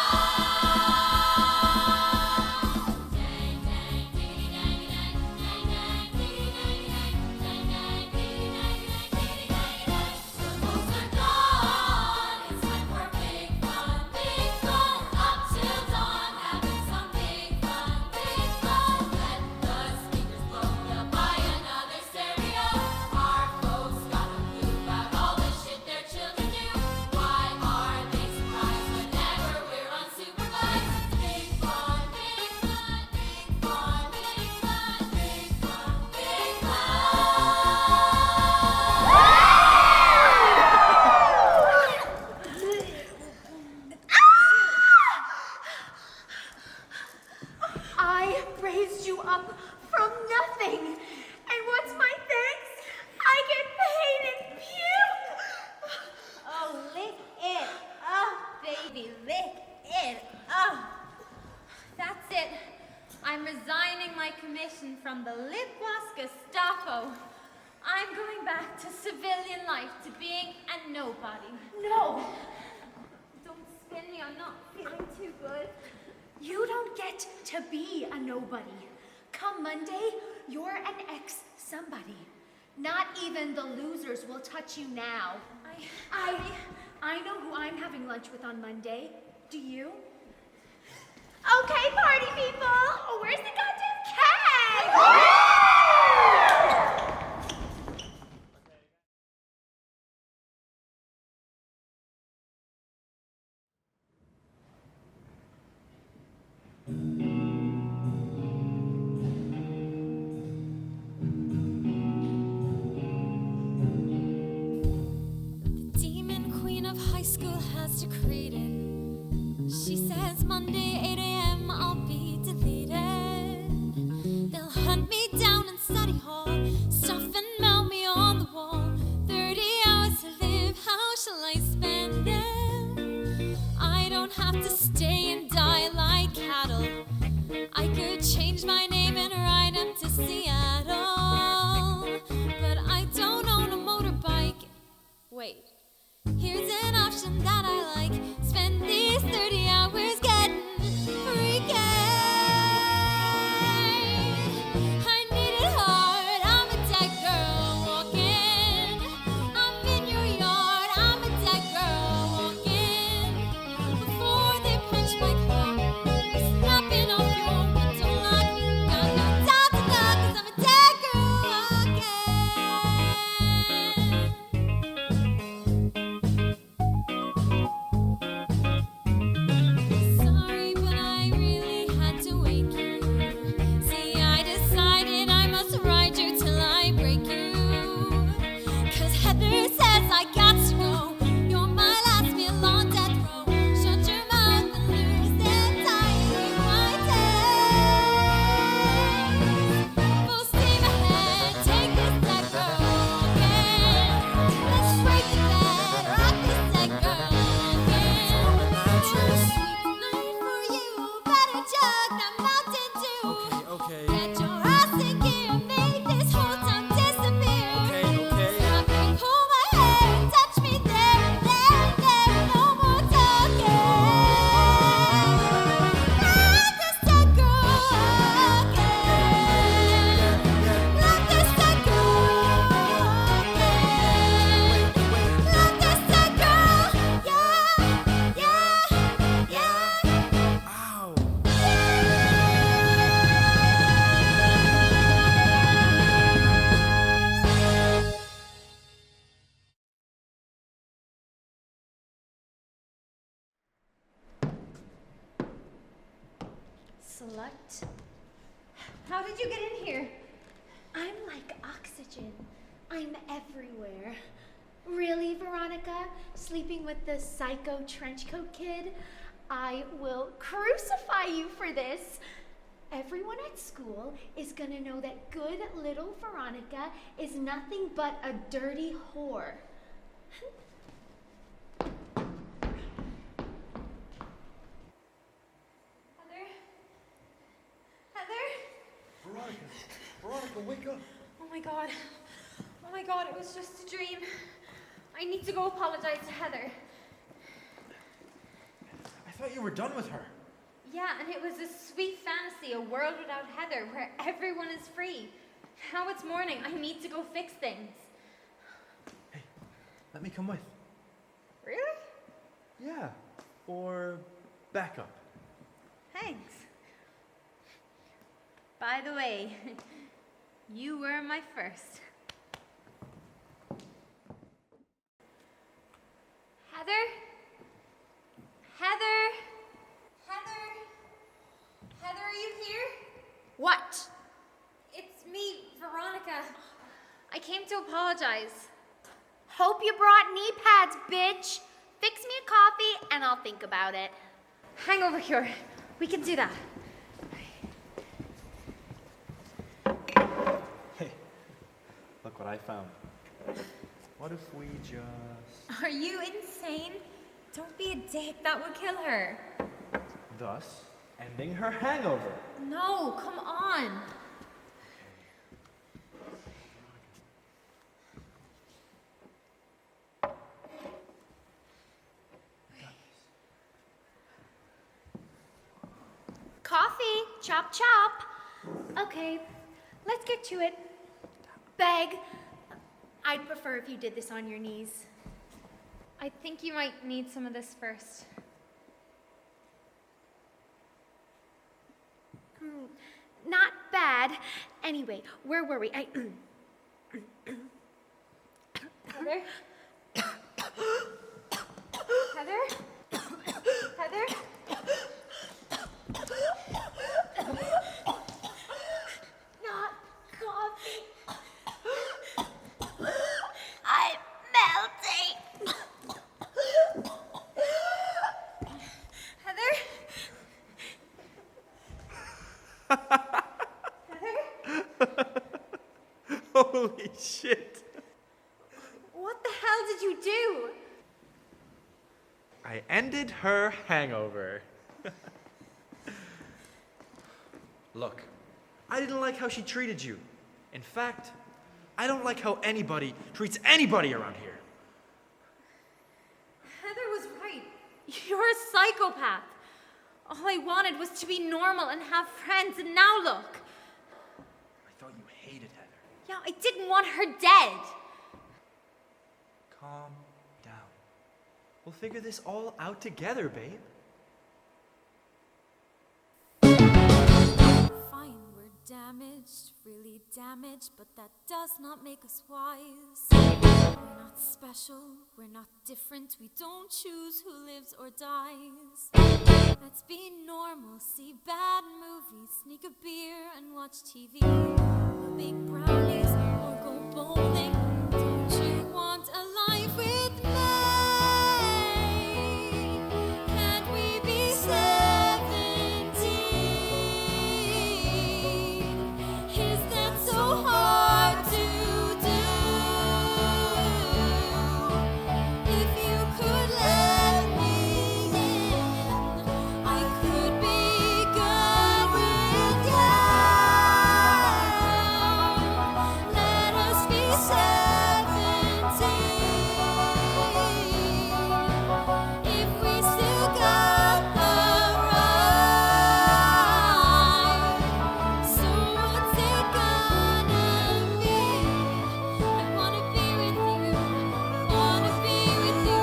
Dang, dang, ding, dang, dang, dang, dang, ding, dang, dang, dang, dang, ding, dang, dang, ding, dang, dang. The folks are gone. It's time for big fun. Big fun. Up till dawn. Having some big fun. Big fun. Let the speakers blow up by another stereo. Our folks got a clue about all the shit their children do. Why are they surprised whenever we're unsupervised? Big fun. Big fun. Big fun. Big fun. Big fun. Big I raised you up from nothing. And what's my thanks? I get paid in puke. Oh, lick it up, baby, lick it up. That's it. I'm resigning my commission from the Lip-Gloss Gestapo. I'm going back to civilian life, to being a nobody. No. Don't spin me, I'm not feeling too good. You don't get to be a nobody. Come Monday, you're an ex-somebody. Not even the losers will touch you now. I know who I'm having lunch with on Monday. Do you? Okay, party people! Where's the goddamn cake? Demon queen of high school has decreed it. She says Monday 8 a.m. I'll be deleted. They'll hunt me down in study hall, stuff and mount me on the wall. 30 hours to live, how shall I spend them? I don't have to stay and die like cattle. I could change my name and ride them to Seattle. But I don't own a motorbike. Wait, here's an option that I like. Spend these 30 hours getting freaky. I need it hard, I'm a dead girl walking. I'm in your yard, I'm a dead girl walking. Before they punch my clock, snapping off your window lock. Got no time to knock, 'cause I'm a dead girl walking. slut. How did you get in here? I'm like oxygen. I'm everywhere. Really, Veronica? Sleeping with the psycho trenchcoat kid? I will crucify you for this. Everyone at school is gonna know that good little Veronica is nothing but a dirty whore. Veronica, wake up. Oh my god. Oh my god, it was just a dream. I need to go apologize to Heather. I thought you were done with her. Yeah, and it was a sweet fantasy, a world without Heather, where everyone is free. Now it's morning. I need to go fix things. Let me come with. Really? Yeah, for backup. Thanks. By the way, you were my first. Heather? Heather? Heather? Heather, are you here? What? It's me, Veronica. I came to apologize. Hope you brought knee pads, bitch. Fix me a coffee and I'll think about it. Hangover cure. We can do that. Look what I found. What if we just... Are you insane? Don't be a dick. That would kill her. Thus, ending her hangover. No, come on. Coffee, chop chop. Okay, let's get to it. Beg. I'd prefer if you did this on your knees. I think you might need some of this first. Not bad. Anyway, where were we? Heather? Heather? Heather? Not coffee. I'm melting. Heather? Holy shit. What the hell did you do? I ended her hangover. Look, I didn't like how she treated you. In fact, I don't like how anybody treats anybody around here. Heather was right. You're a psychopath. All I wanted was to be normal and have friends, and now look. I thought you hated Heather. Yeah, I didn't want her dead. Calm down. We'll figure this all out together, babe. Fine, we're damaged, really damaged, but that does not make us wise. We're not special, we're not different, we don't choose who lives or dies. Let's be normal, see bad movies, sneak a beer and watch TV. We'll bake brownies or go bowling. Don't you want a life with me? Can't we be 17? Is that so hard to do? If you could let me in, I could be going down. Let us be 17. If we still got the right. So what's it gonna be? I wanna be with you. Wanna be with you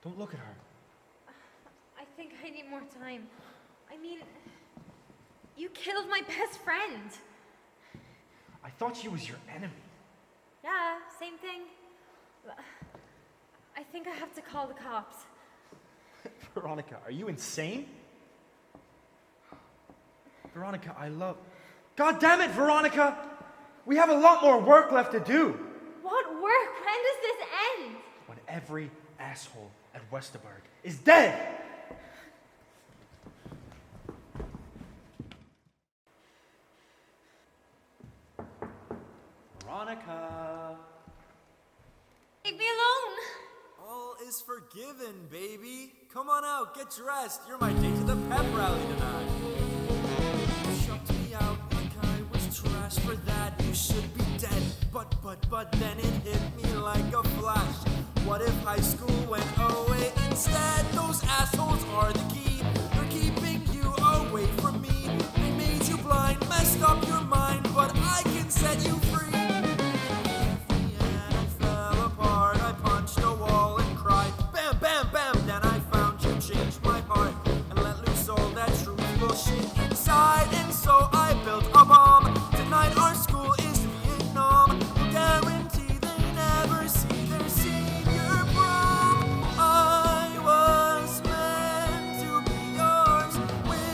Don't look at her. I think I need more time. I mean, you killed my best friend. I thought she was your enemy. Yeah, same thing. I think I have to call the cops. Veronica, are you insane? Veronica, I love... God damn it, Veronica! We have a lot more work left to do. What work? When does this end? When every asshole at Westerberg is dead! Veronica! Leave me alone! All is forgiven, baby. Come on out, get dressed. You're my date to the pep rally tonight. You shut me out like I was trash. For that, you should be dead. But then it hit me like a flash. What if high school went away instead? Those assholes are the key. They're keeping you away from me. They made you blind, messed up your mind, but I can set you free. Changed my heart and let loose all that truthful shit inside, and so I built a bomb. Tonight our school is Vietnam. We'll guarantee they never see their senior prom. I was meant to be yours. We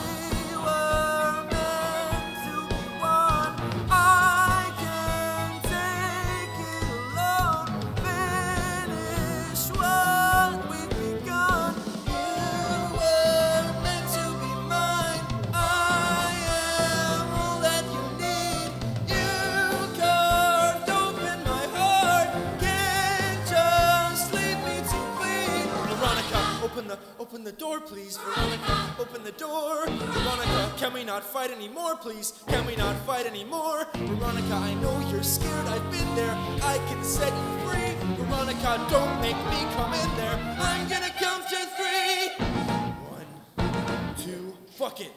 were meant to be one. I can take it alone. Finish what we've begun. Open the door, please, Veronica. Open the door. Veronica, can we not fight anymore, please? Can we not fight anymore? Veronica, I know you're scared. I've been there. I can set you free. Veronica, don't make me come in there. I'm gonna count to 3. 1, 2, fuck it.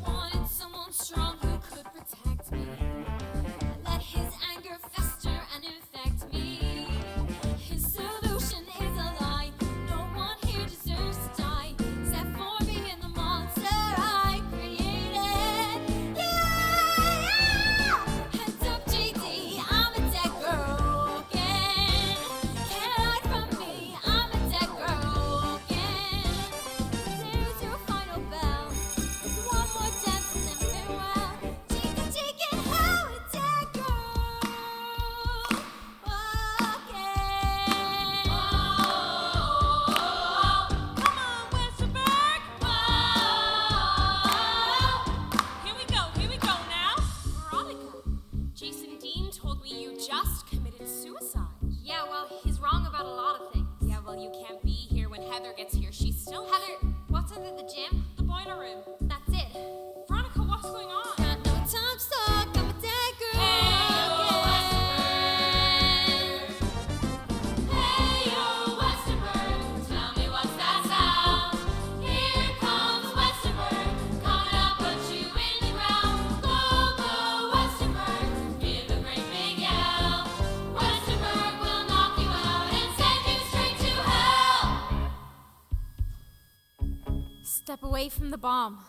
Wanted someone strong who could protect me. Let his anger fester and infect me. His solution is a lie. No one here deserves to die, except for me and the monster I created. Yeah! Heads up, GD, I'm a dead girl again. Can't hide from me, I'm a dead girl again. There's your final bell. One more dance and then farewell. Cheek and how a dead girl again. Come on, Westerberg! Here we go now. Veronica, Jason Dean told me you just committed suicide. Yeah, well, he's wrong about a lot of things. Yeah, well, you can't be here when Heather gets here. She's still... Heather, what's under the gym? The boiler room. That's it. Veronica, what's going on? Got no time stuck, I'm a dead girl. Hey, yo, Westerberg, tell me what's that sound? Here comes Westerberg, coming up, put you in the ground. Go, Westerberg, give a great big yell. Westerberg will knock you out and send you straight to hell. Step away from the bomb.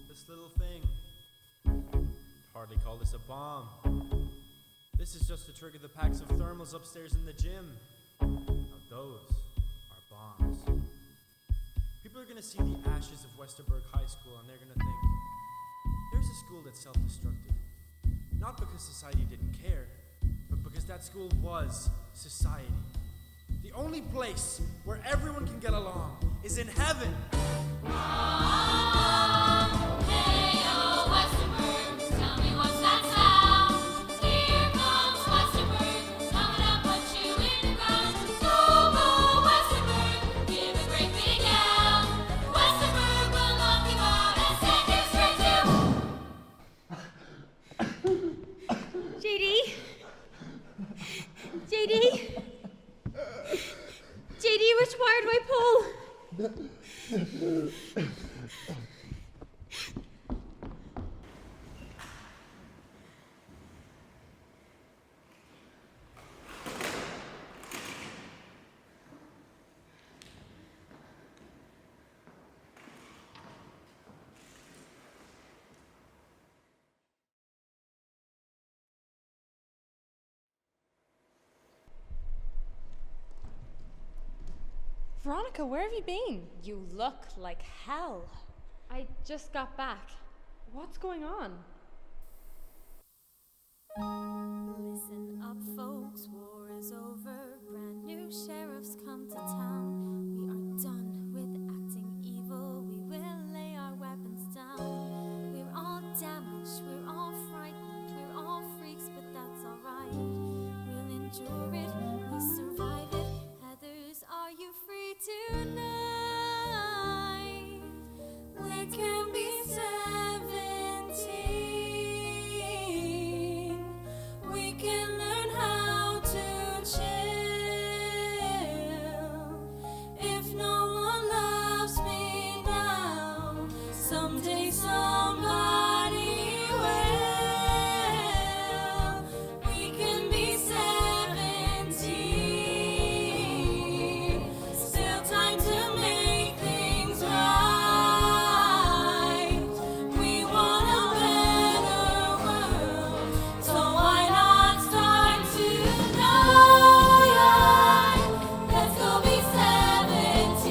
This little thing. Hardly call this a bomb. This is just to trigger the packs of thermals upstairs in the gym. Now those are bombs. People are gonna see the ashes of Westerberg High School and they're gonna think, there's a school that self-destructed. Not because society didn't care, but because that school was society. The only place where everyone can get along is in heaven. Hey, yo, Westerberg, tell me what's that sound? Here comes Westerberg, coming up, put you in the ground. Go, Westerberg, give a great big yell. Veronica, where have you been? You look like hell. I just got back. What's going on? Listen up, folks, war is over. Brand new sheriffs come to town. We are done with acting evil. We will lay our weapons down. We're all damaged, we're all frightened, we're all freaks, but that's alright. We'll endure it, we survive it. Heathers, are you free tonight? We can be 17. We can learn how to chill. If no one loves me now, someday somebody will. We can be 17. Still time to make things right. We want a better world, so why not start tonight? Let's go be 17.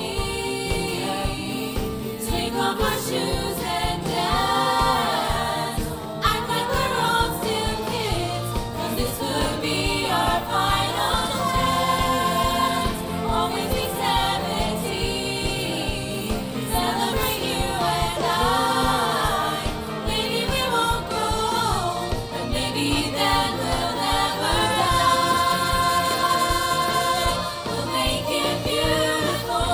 Take off our shoes and dance. Act like we're all still kids, 'cause this could be our final chance. Always be 17. Celebrate you and I. Maybe we won't grow old, but maybe then we'll never die. We'll make it beautiful.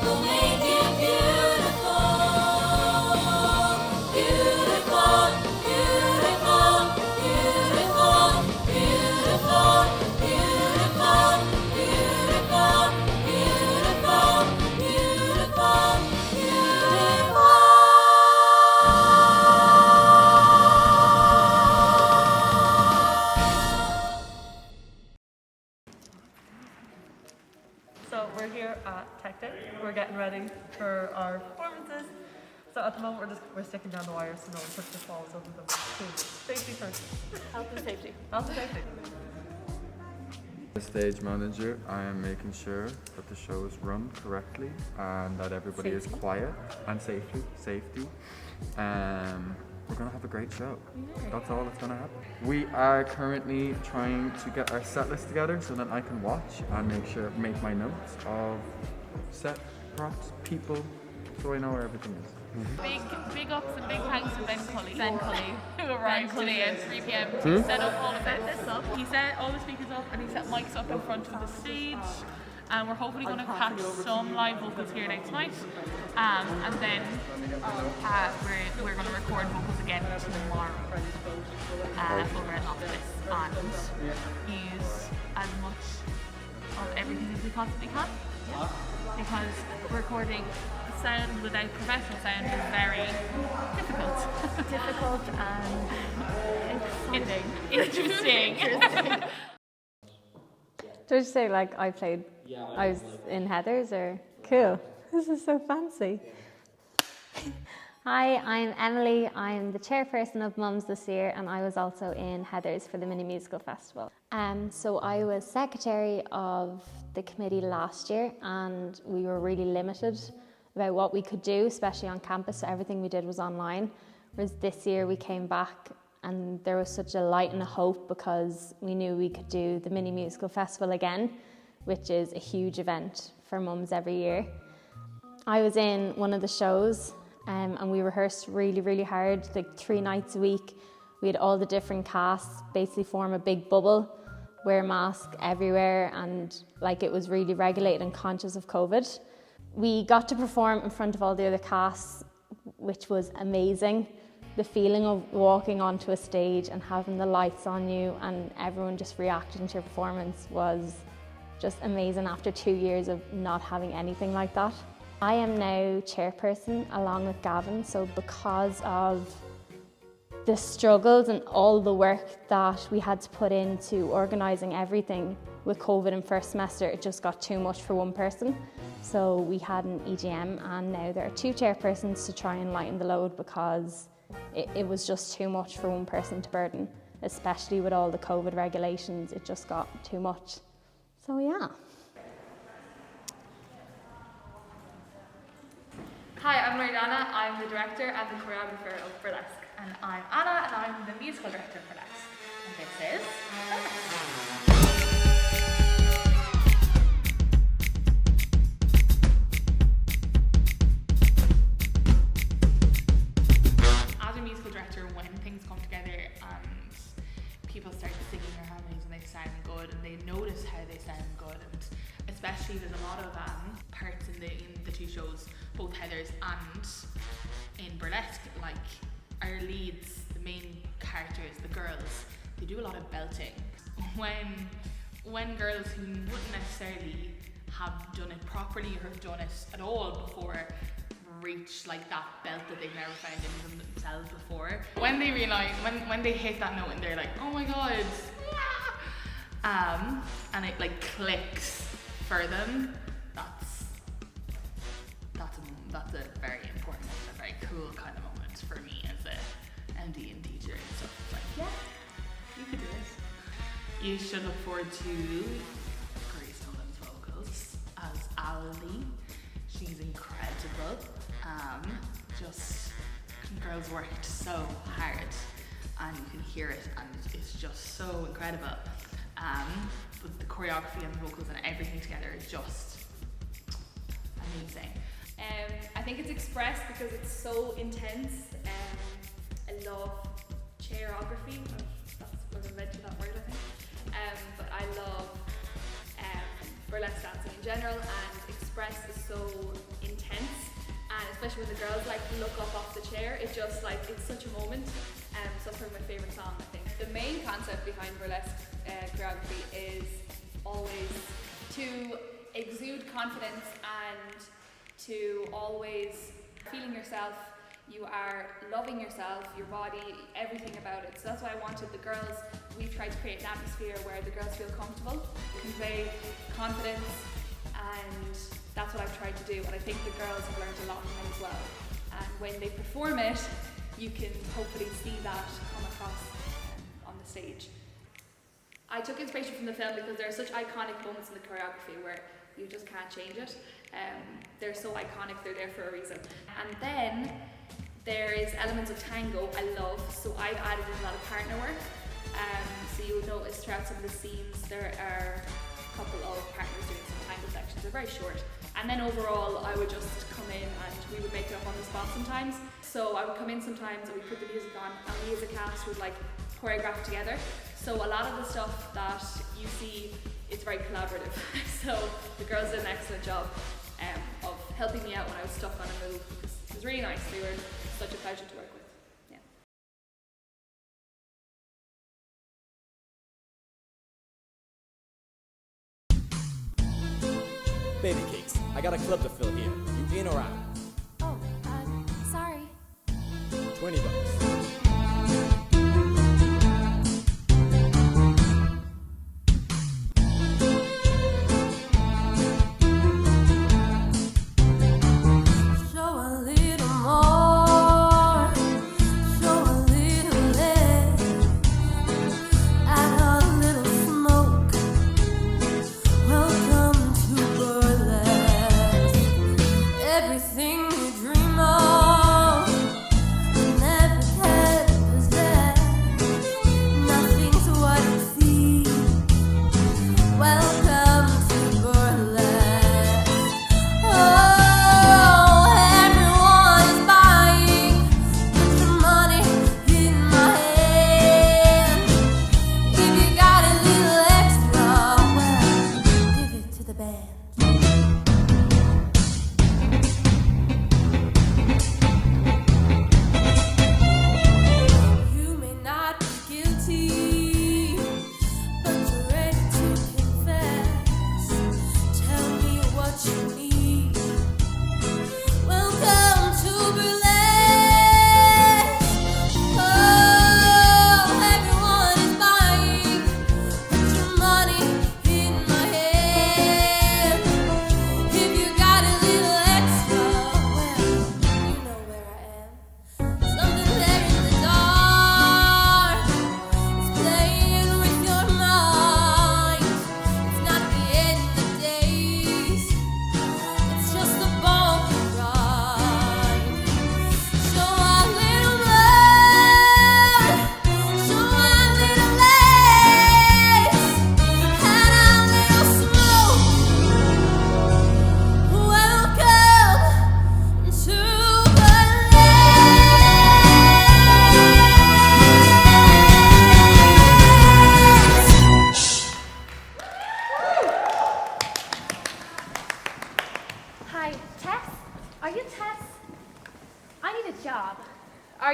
We'll make it beautiful. Beautiful, beautiful, beautiful, beautiful, beautiful, beautiful, beautiful, beautiful, beautiful. So we're here at Tech Day. We're getting ready for our performances. So at the moment we're sticking down the wires so no one touches the falls over them. Safety first. Health and safety. Health and safety. As stage manager, I am making sure that the show is run correctly and that everybody is quiet and safety. We're gonna have a great show. That's all that's gonna happen. We are currently trying to get our set list together so that I can watch and make my notes of set, props, people, so I know where everything is. Big ups and big thanks to Ben Cully, who arrived today at 3 p.m. to set up all of this. He set all the speakers up and he set mics up in front of the stage. And we're hopefully going to catch some live vocals here now tonight. And then we're going to record vocals again tomorrow over at Office and use as much of everything as we possibly can. Because recording sound without professional sound is very difficult. Difficult and interesting. Did you say like I was in Heathers or? Cool. This is so fancy. Hi, I'm Emily. I'm the chairperson of Mums this year and I was also in Heathers for the Mini Musical Festival. So I was secretary of the committee last year and we were really limited about what we could do, especially on campus. So everything we did was online. Whereas this year we came back and there was such a light and a hope because we knew we could do the Mini Musical Festival again, which is a huge event for mums every year. I was in one of the shows and we rehearsed really, really hard, like 3 nights a week. We had all the different casts basically form a big bubble, wear a mask everywhere, and like it was really regulated and conscious of COVID. We got to perform in front of all the other casts, which was amazing. The feeling of walking onto a stage and having the lights on you and everyone just reacting to your performance was just amazing after 2 years of not having anything like that. I am now chairperson along with Gavin, so because of the struggles and all the work that we had to put into organising everything with COVID in first semester, it just got too much for one person. So we had an EGM, and now there are 2 chairpersons to try and lighten the load because it was just too much for one person to burden, especially with all the COVID regulations. It just got too much. So yeah. Hi, I'm Loredana. I'm the director and the choreographer of Burlesque. And I'm Anna, and I'm the musical director of Burlesque. And this is As a musical director, when things come together and people start singing their harmonies and they sound good and they notice how they sound good, and especially there's a lot of parts in the 2 shows, both Heather's and in Burlesque, like our leads, the main characters, the girls, they do a lot of belting. When girls who wouldn't necessarily have done it properly or have done it at all before reach like that belt that they've never found in themselves before, when they realise, when they hit that note and they're like, oh my god, and it like clicks for them, that's a very important moment, a very cool kind of moment for me as a MD and teacher and stuff. It's like, yeah, you could do it. You should look forward to Grace Nolan's vocals as Ali. She's incredible. Girls worked so hard, and you can hear it, and it's just so incredible. But the choreography and the vocals and everything together is just amazing. I think it's expressed because it's so intense. I love choreography. That's what I invented that word, I think. But I love burlesque dancing in general, and Express is so intense. And especially when the girls like look up off the chair, it just like, it's such a moment. So that's probably my favourite song, I think. The main concept behind burlesque choreography is always to exude confidence and to always feeling yourself. You are loving yourself, your body, everything about it. So that's why I wanted the girls, we tried to create an atmosphere where the girls feel comfortable, convey confidence, and that's what I've tried to do. And I think the girls have learned a lot from it as well. And when they perform it, you can hopefully see that come across on the stage. I took inspiration from the film because there are such iconic moments in the choreography where you just can't change it. They're so iconic, they're there for a reason. And then there is elements of tango I love, so I've added in a lot of partner work. So you'll notice throughout some of the scenes there are a couple of partners doing some tango sections. They're very short. And then overall I would just come in and we would make it up on the spot sometimes. So I would come in sometimes and we'd put the music on and we as a cast would like choreograph together. So a lot of the stuff that you see, it's very collaborative. So the girls did an excellent job of helping me out when I was stuck on a move, because it was really nice. They were such a pleasure to work with. Yeah. Baby cakes, I got a club to fill here. You in or out? Oh, sorry. $20. Everything you dream of, never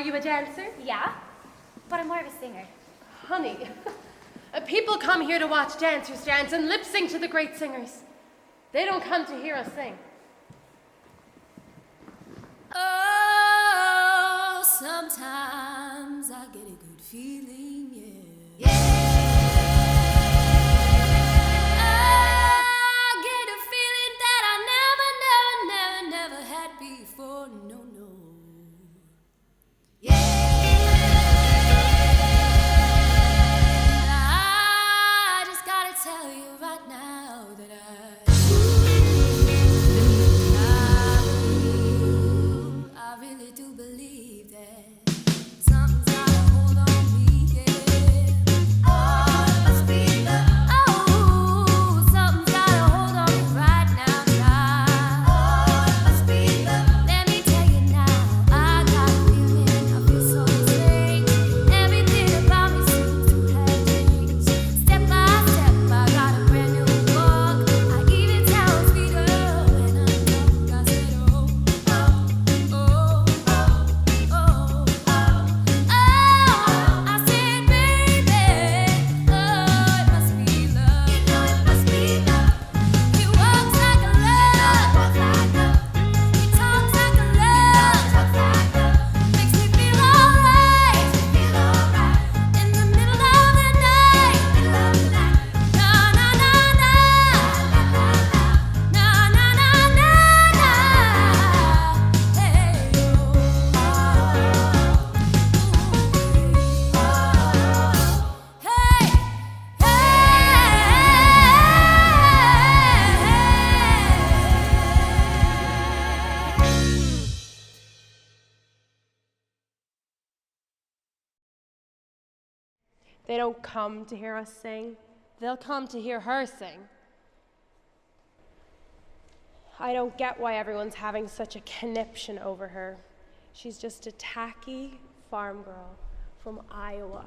you a dancer? Yeah, but I'm more of a singer. Honey, people come here to watch dancers dance and lip sync to the great singers. They don't come to hear us sing. Oh, sometimes I get a good feeling, yeah. I get a feeling that I never had before, no. I just gotta tell you right now that I really do believe that something's gotta hold on me, yeah. Oh, it must be love. Oh, something's gotta hold on me right now, child. Oh, it must be love. Let me tell you now, I got a feeling, I feel so strange. Everything about me seems to have changed. Step by step, I got a brand new walk. I even tell sweeter when I'm drunk. I said, oh. They don't come to hear us sing. They'll come to hear her sing. I don't get why everyone's having such a conniption over her. She's just a tacky farm girl from Iowa.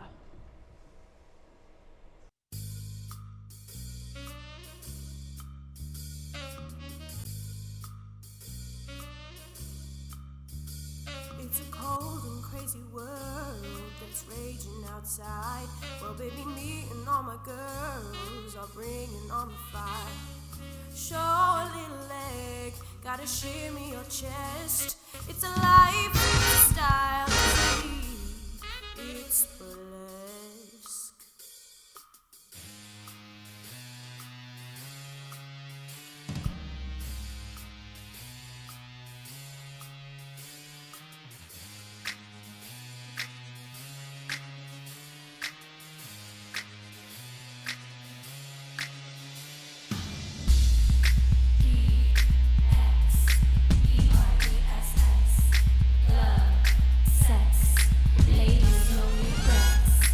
It's a cold and crazy world that's raging outside. Well, baby, me and all my girls are bringing on the fire. Show a little leg, gotta shimmy your chest. It's a life, it's a style, it's burlesque. Love, sex, ladies, no regrets.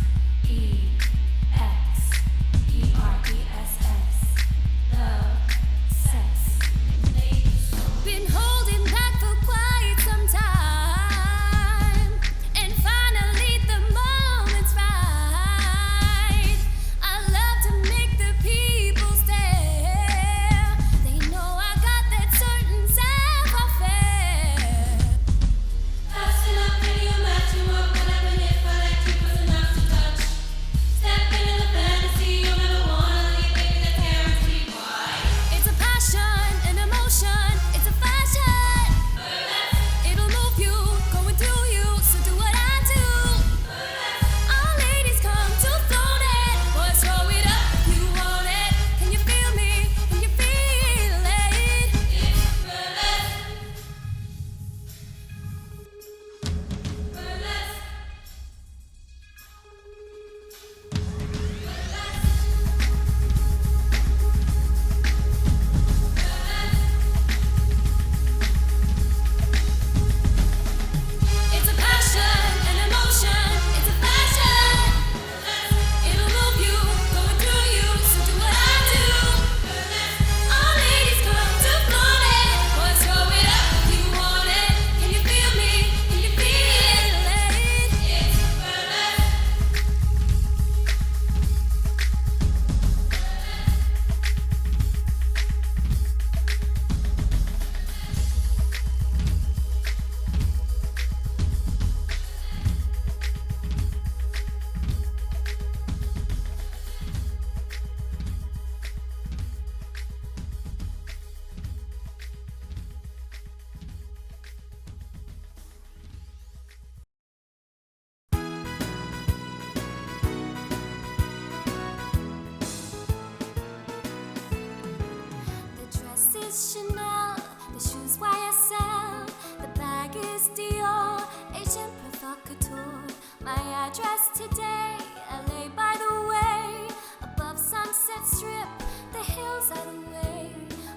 today. LA by the way, above Sunset Strip, the hills are the way.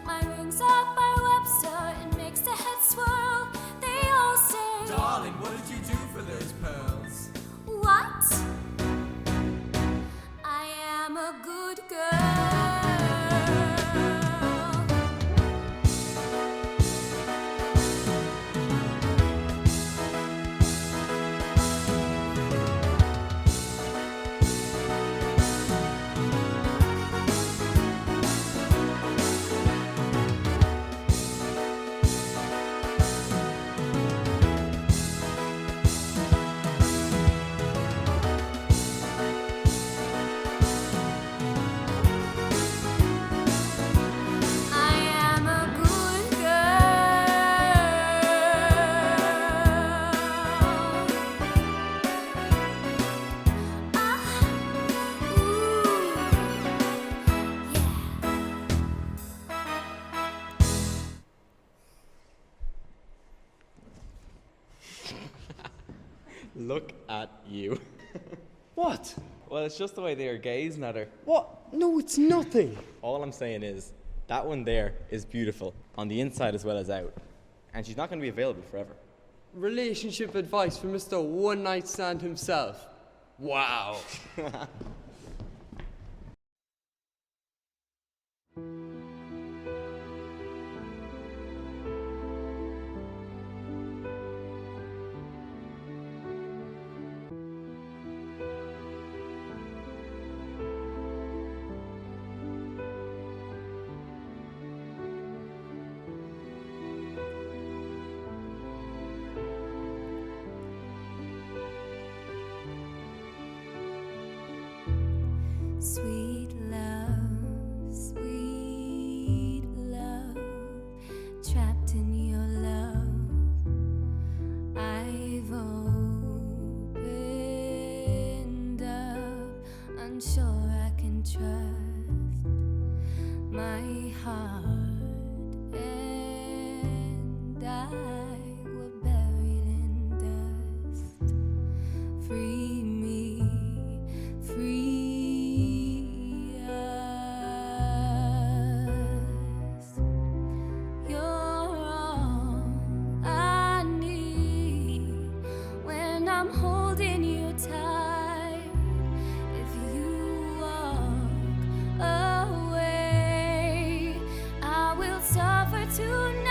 My rings are by Webster, it makes the head swirl. They all say, Darling, what did you do for those pearls? what? I am a good girl. Look at you. What? Well, it's just the way they are gazing at her. What? No, it's nothing. All I'm saying is, that one there is beautiful, on the inside as well as out. And she's not going to be available forever. Relationship advice from Mr. One Night Stand himself. Wow. Sweet love, trapped in your love. I've opened up, unsure I can trust my heart, and I were buried in dust. Free me, free. I'm holding you tight. If you walk away, I will suffer tonight.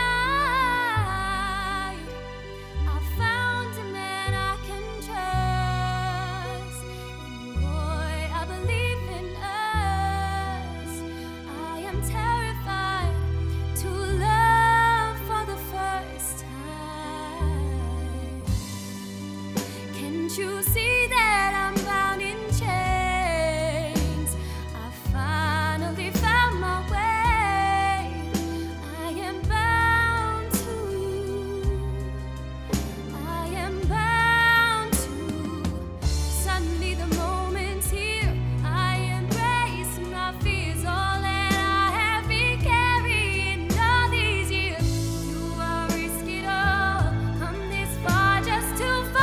I found a man I can trust, and boy, I believe in us. I am terrified to love for the first time. Can't you see that I'm bound in chains? I finally found my way. I am bound to you. I am bound to. Suddenly the moment's here. I embrace my fears, all that I have been carrying all these years. Do I risk it all? Come this far just to fall?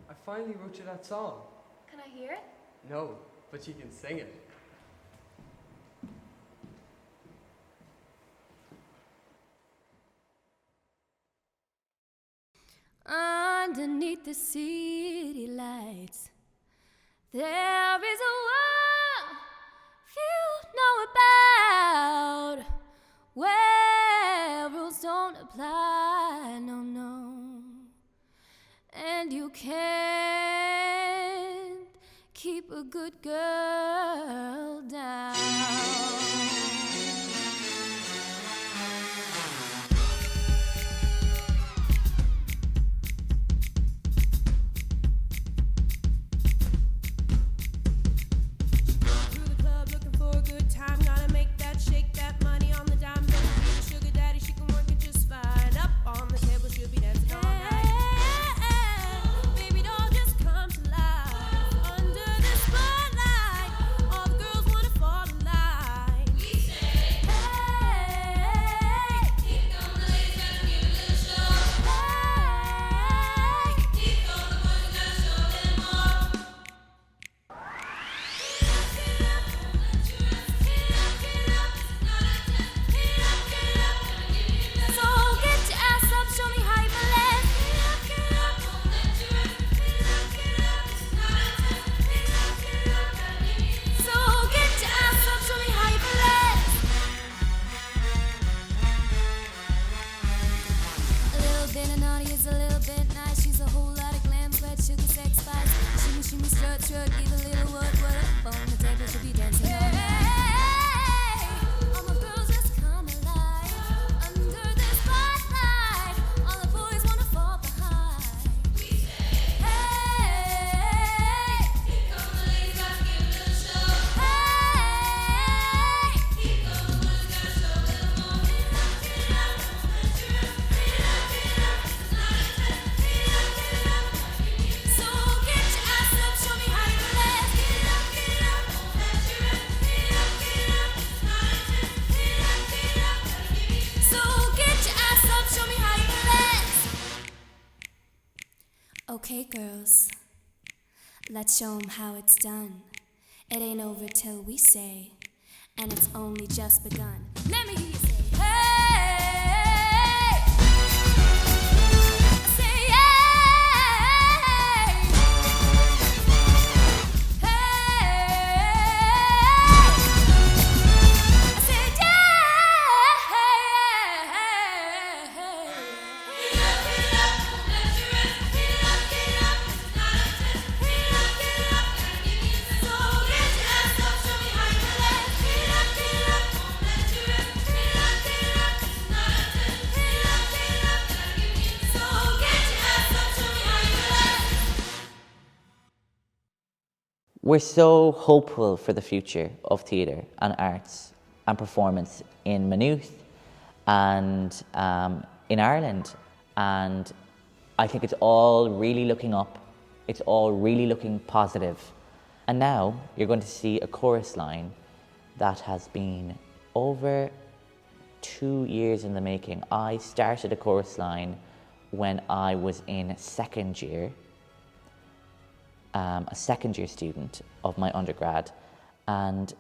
I finally wrote you that song. Can I hear it? No, but you can sing it. Underneath the city lights, there is a world few know about, where and you can't keep a good girl down. Through the club looking for a good time. Gotta make that, shake that money on the dime. Better be a sugar daddy, she can work it just fine. Up on the table, she'll be dancing all night. Baby doll, just come to life. Under the spotlight, all the girls wanna fall in line. We say, hey, keep going, the ladies gotta give a little show. Hey, keep going, the boys gotta show them more. So get your ass up, show me how you balance. So get your ass up, show me how you balance. A little bit of naughty is a little bit nice. She's a whole lot of glam, sweat, sugar, sex, spice. Shimmy, shimmy, strut, strut, give a little what up on the table to be dancing all night. All my girls just come alive. Under the spotlight, all the boys wanna fall behind. We say, hey, keep going, the ladies gotta give a little show. Hey, keep going, the boys gotta show a little more. So get your ass up, show me how you balance. So get your ass up, show me how you balance. Okay, girls, let's show 'em how it's done. It ain't over till we say, and it's only just begun. Let me hear you say, hey! Say, hey! Hey! Say, We're so hopeful for the future of theatre and arts and performance in Maynooth and in Ireland. And I think it's all really looking up. It's all really looking positive. And now you're going to see a chorus line that has been over 2 years in the making. I started a chorus line when I was in second year. A second year student of my undergrad, and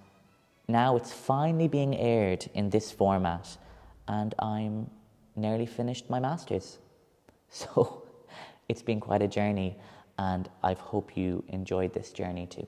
now it's finally being aired in this format, and I'm nearly finished my master's. So it's been quite a journey, and I hope you enjoyed this journey too.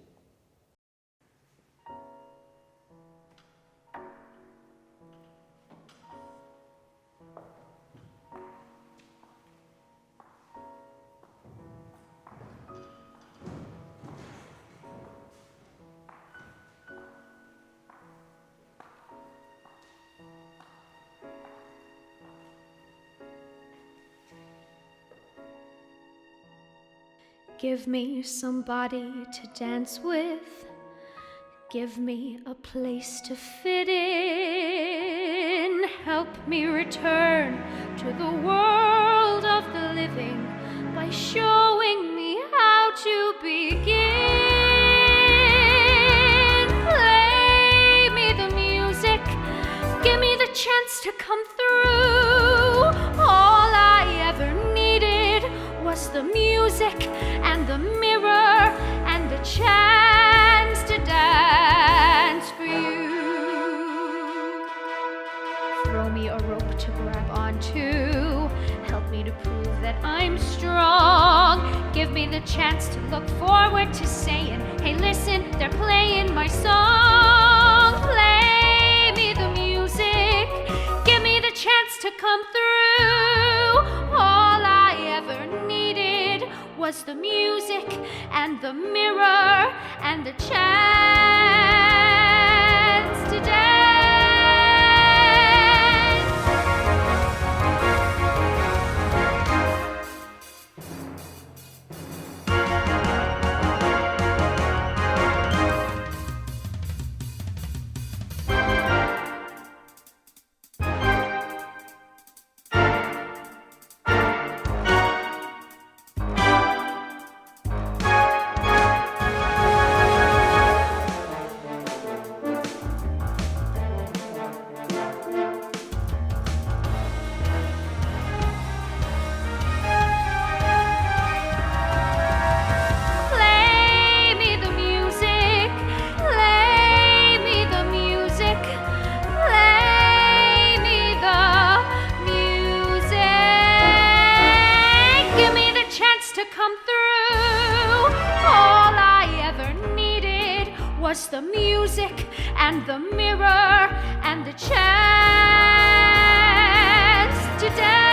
Give me somebody to dance with. Give me a place to fit in. Help me return to the world of the living by showing me how to begin. Play me the music. Give me the chance to come through. All I ever needed was the music and the mirror and a chance to dance for you. Throw me a rope to grab onto. Help me to prove that I'm strong. Give me the chance to look forward to saying, hey listen, they're playing my song. Play me the music. Give me the chance to come through. All I ever needed was was the music and the mirror and the chance to dance. Play me the music, play me the music, play me the music. Give me the chance to come through. All I ever needed was the music and the mirror and the chance to dance.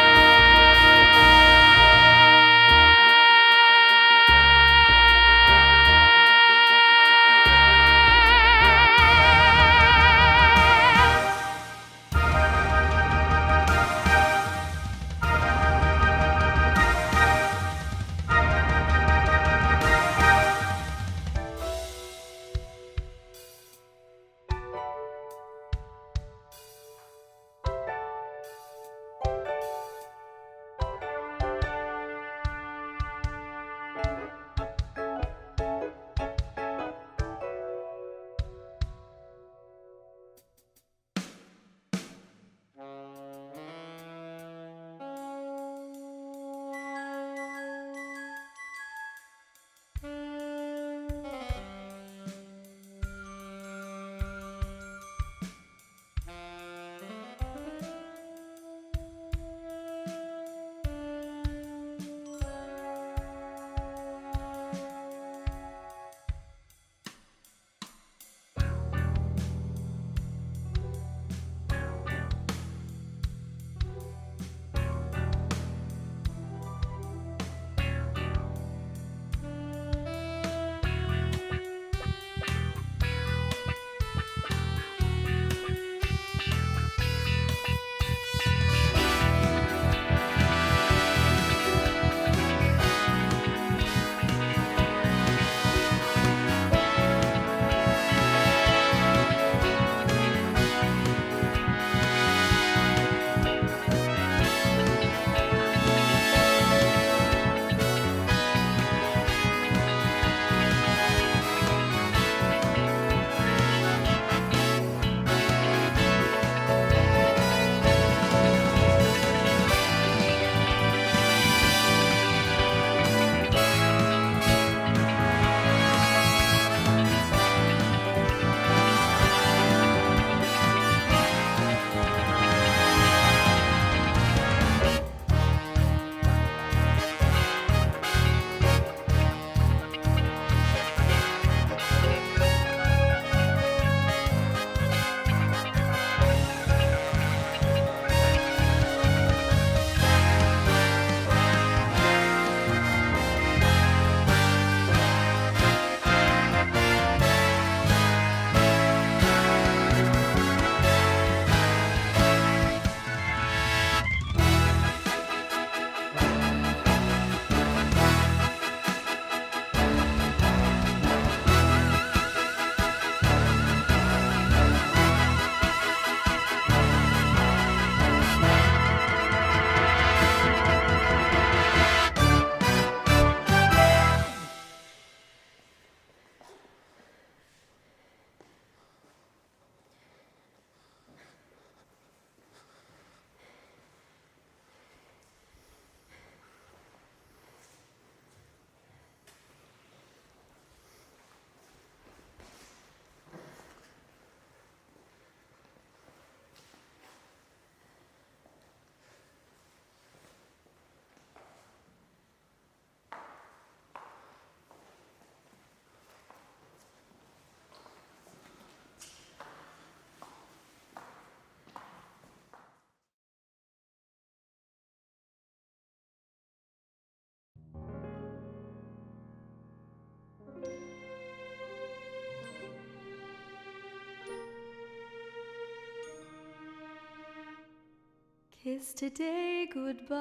Kiss today goodbye,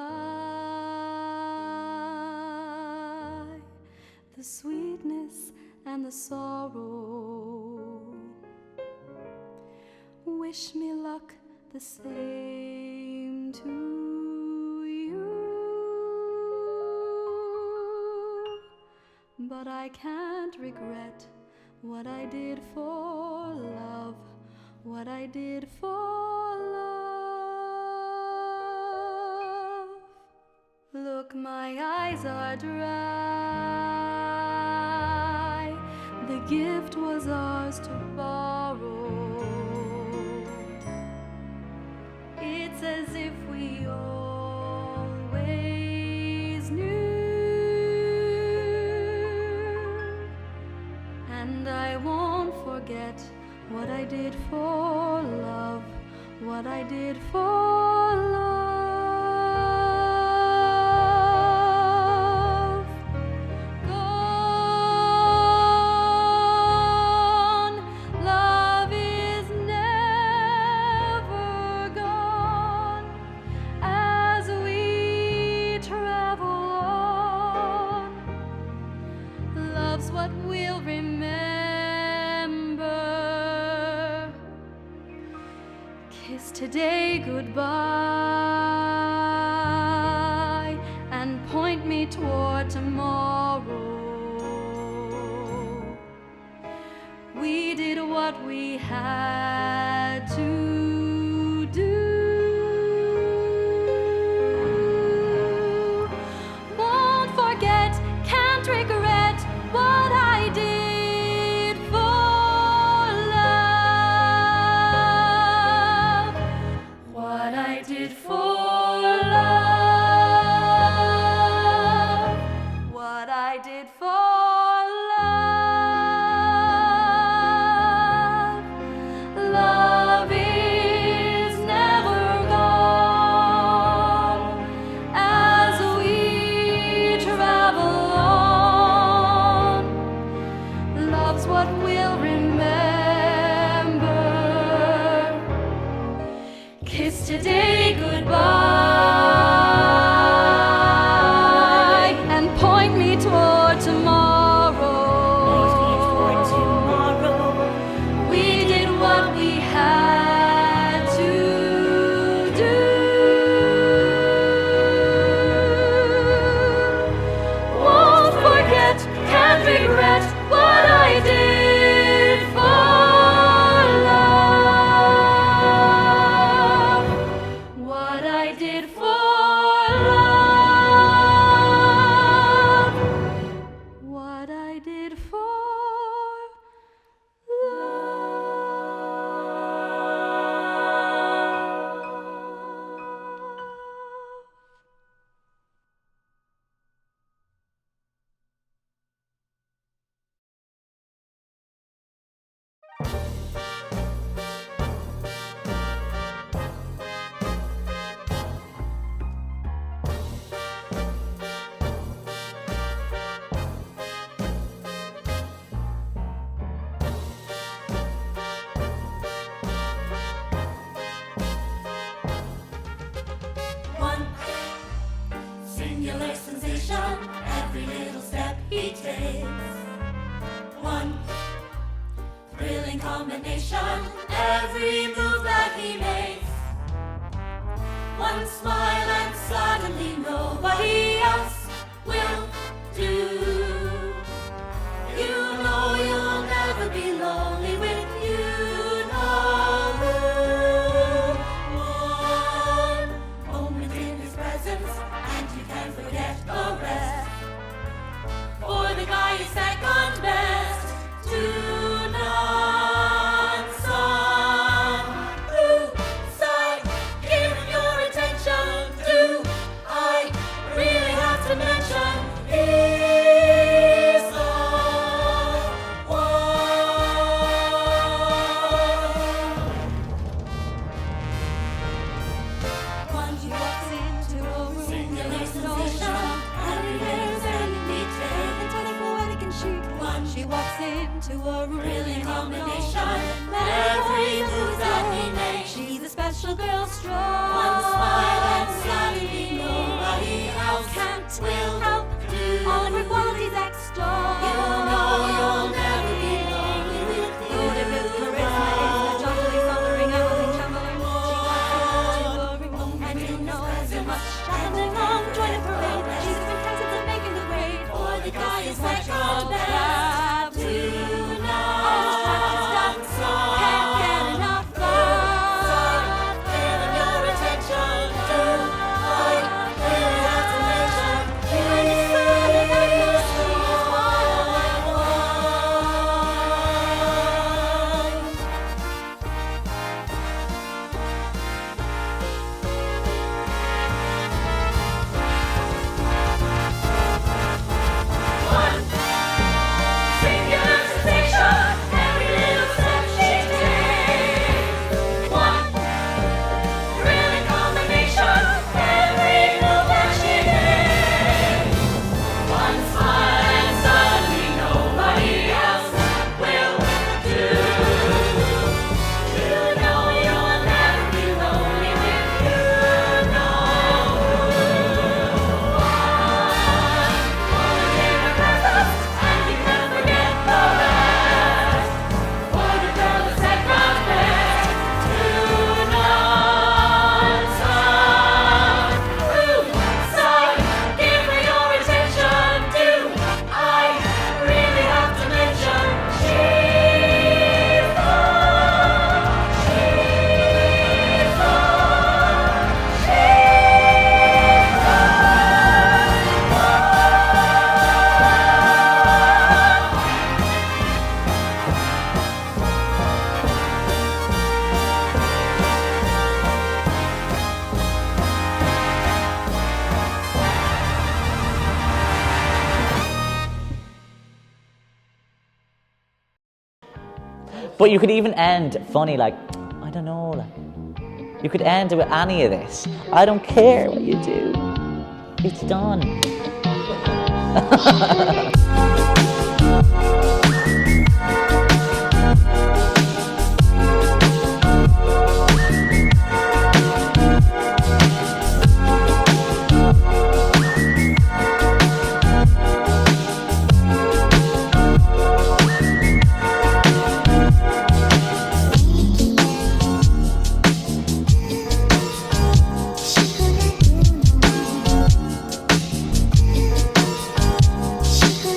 the sweetness and the sorrow. Wish me luck the same to you, but I can't regret what I did for love, what I did for love. Look, my eyes are dry. The gift was ours to borrow. It's as if we always knew. And I won't forget what I did for love, what I did for love. Gone, love is never gone. As we travel on, love's what we'll remember. Kiss today goodbye and point me toward tomorrow. We did what we had to do. Won't forget, can't regret what I did for love, what I did for love, what I did for love. Love is never gone as we travel on. Love's what we'll remember. Kiss today goodbye and point me toward tomorrow. We did what we had to do. Won't forget, can't regret what I did for love, what I did for love, what I did for One singular sensation, every little step he takes. One thrilling combination, every move that he makes. One smile and suddenly nobody else will do. You know you'll never be lonely with you know who. One moment in his presence and you can forget the rest. For the guy is second best to none. Son, blue side, give him your attention. Do I really have to mention he's the one. She walks into a room, singular sensation, every little step he takes. Angelic, poetic, and chic. She walks into a room, brilliant combination, every move that he makes. She's a special special girl strong. One smile and suddenly nobody else will help do. All of her qualities extol. You know you'll never be lonely with you. Good if it's charisma, it's the jolly thundering out trembling. And you know so much shining along, join a parade. She's been present of making the grade. For the guy is like all that tonight. Can't get enough love. Giving your attention to. I really have to mention. And it's funny that you see all at singular sensation, every little step she takes. One thrilling combination, every move that she makes. One smile and suddenly nobody else will do. You know you'll never be lonely with you. And you can forget the rest. For the girl is set from best to none. Son, give her your attention. Do I really have to mention? She's But you could even end funny, like, I don't know, like, you could end with any of this. I don't care what you do. It's done. She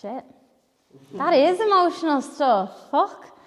Shit. That is emotional stuff. Fuck.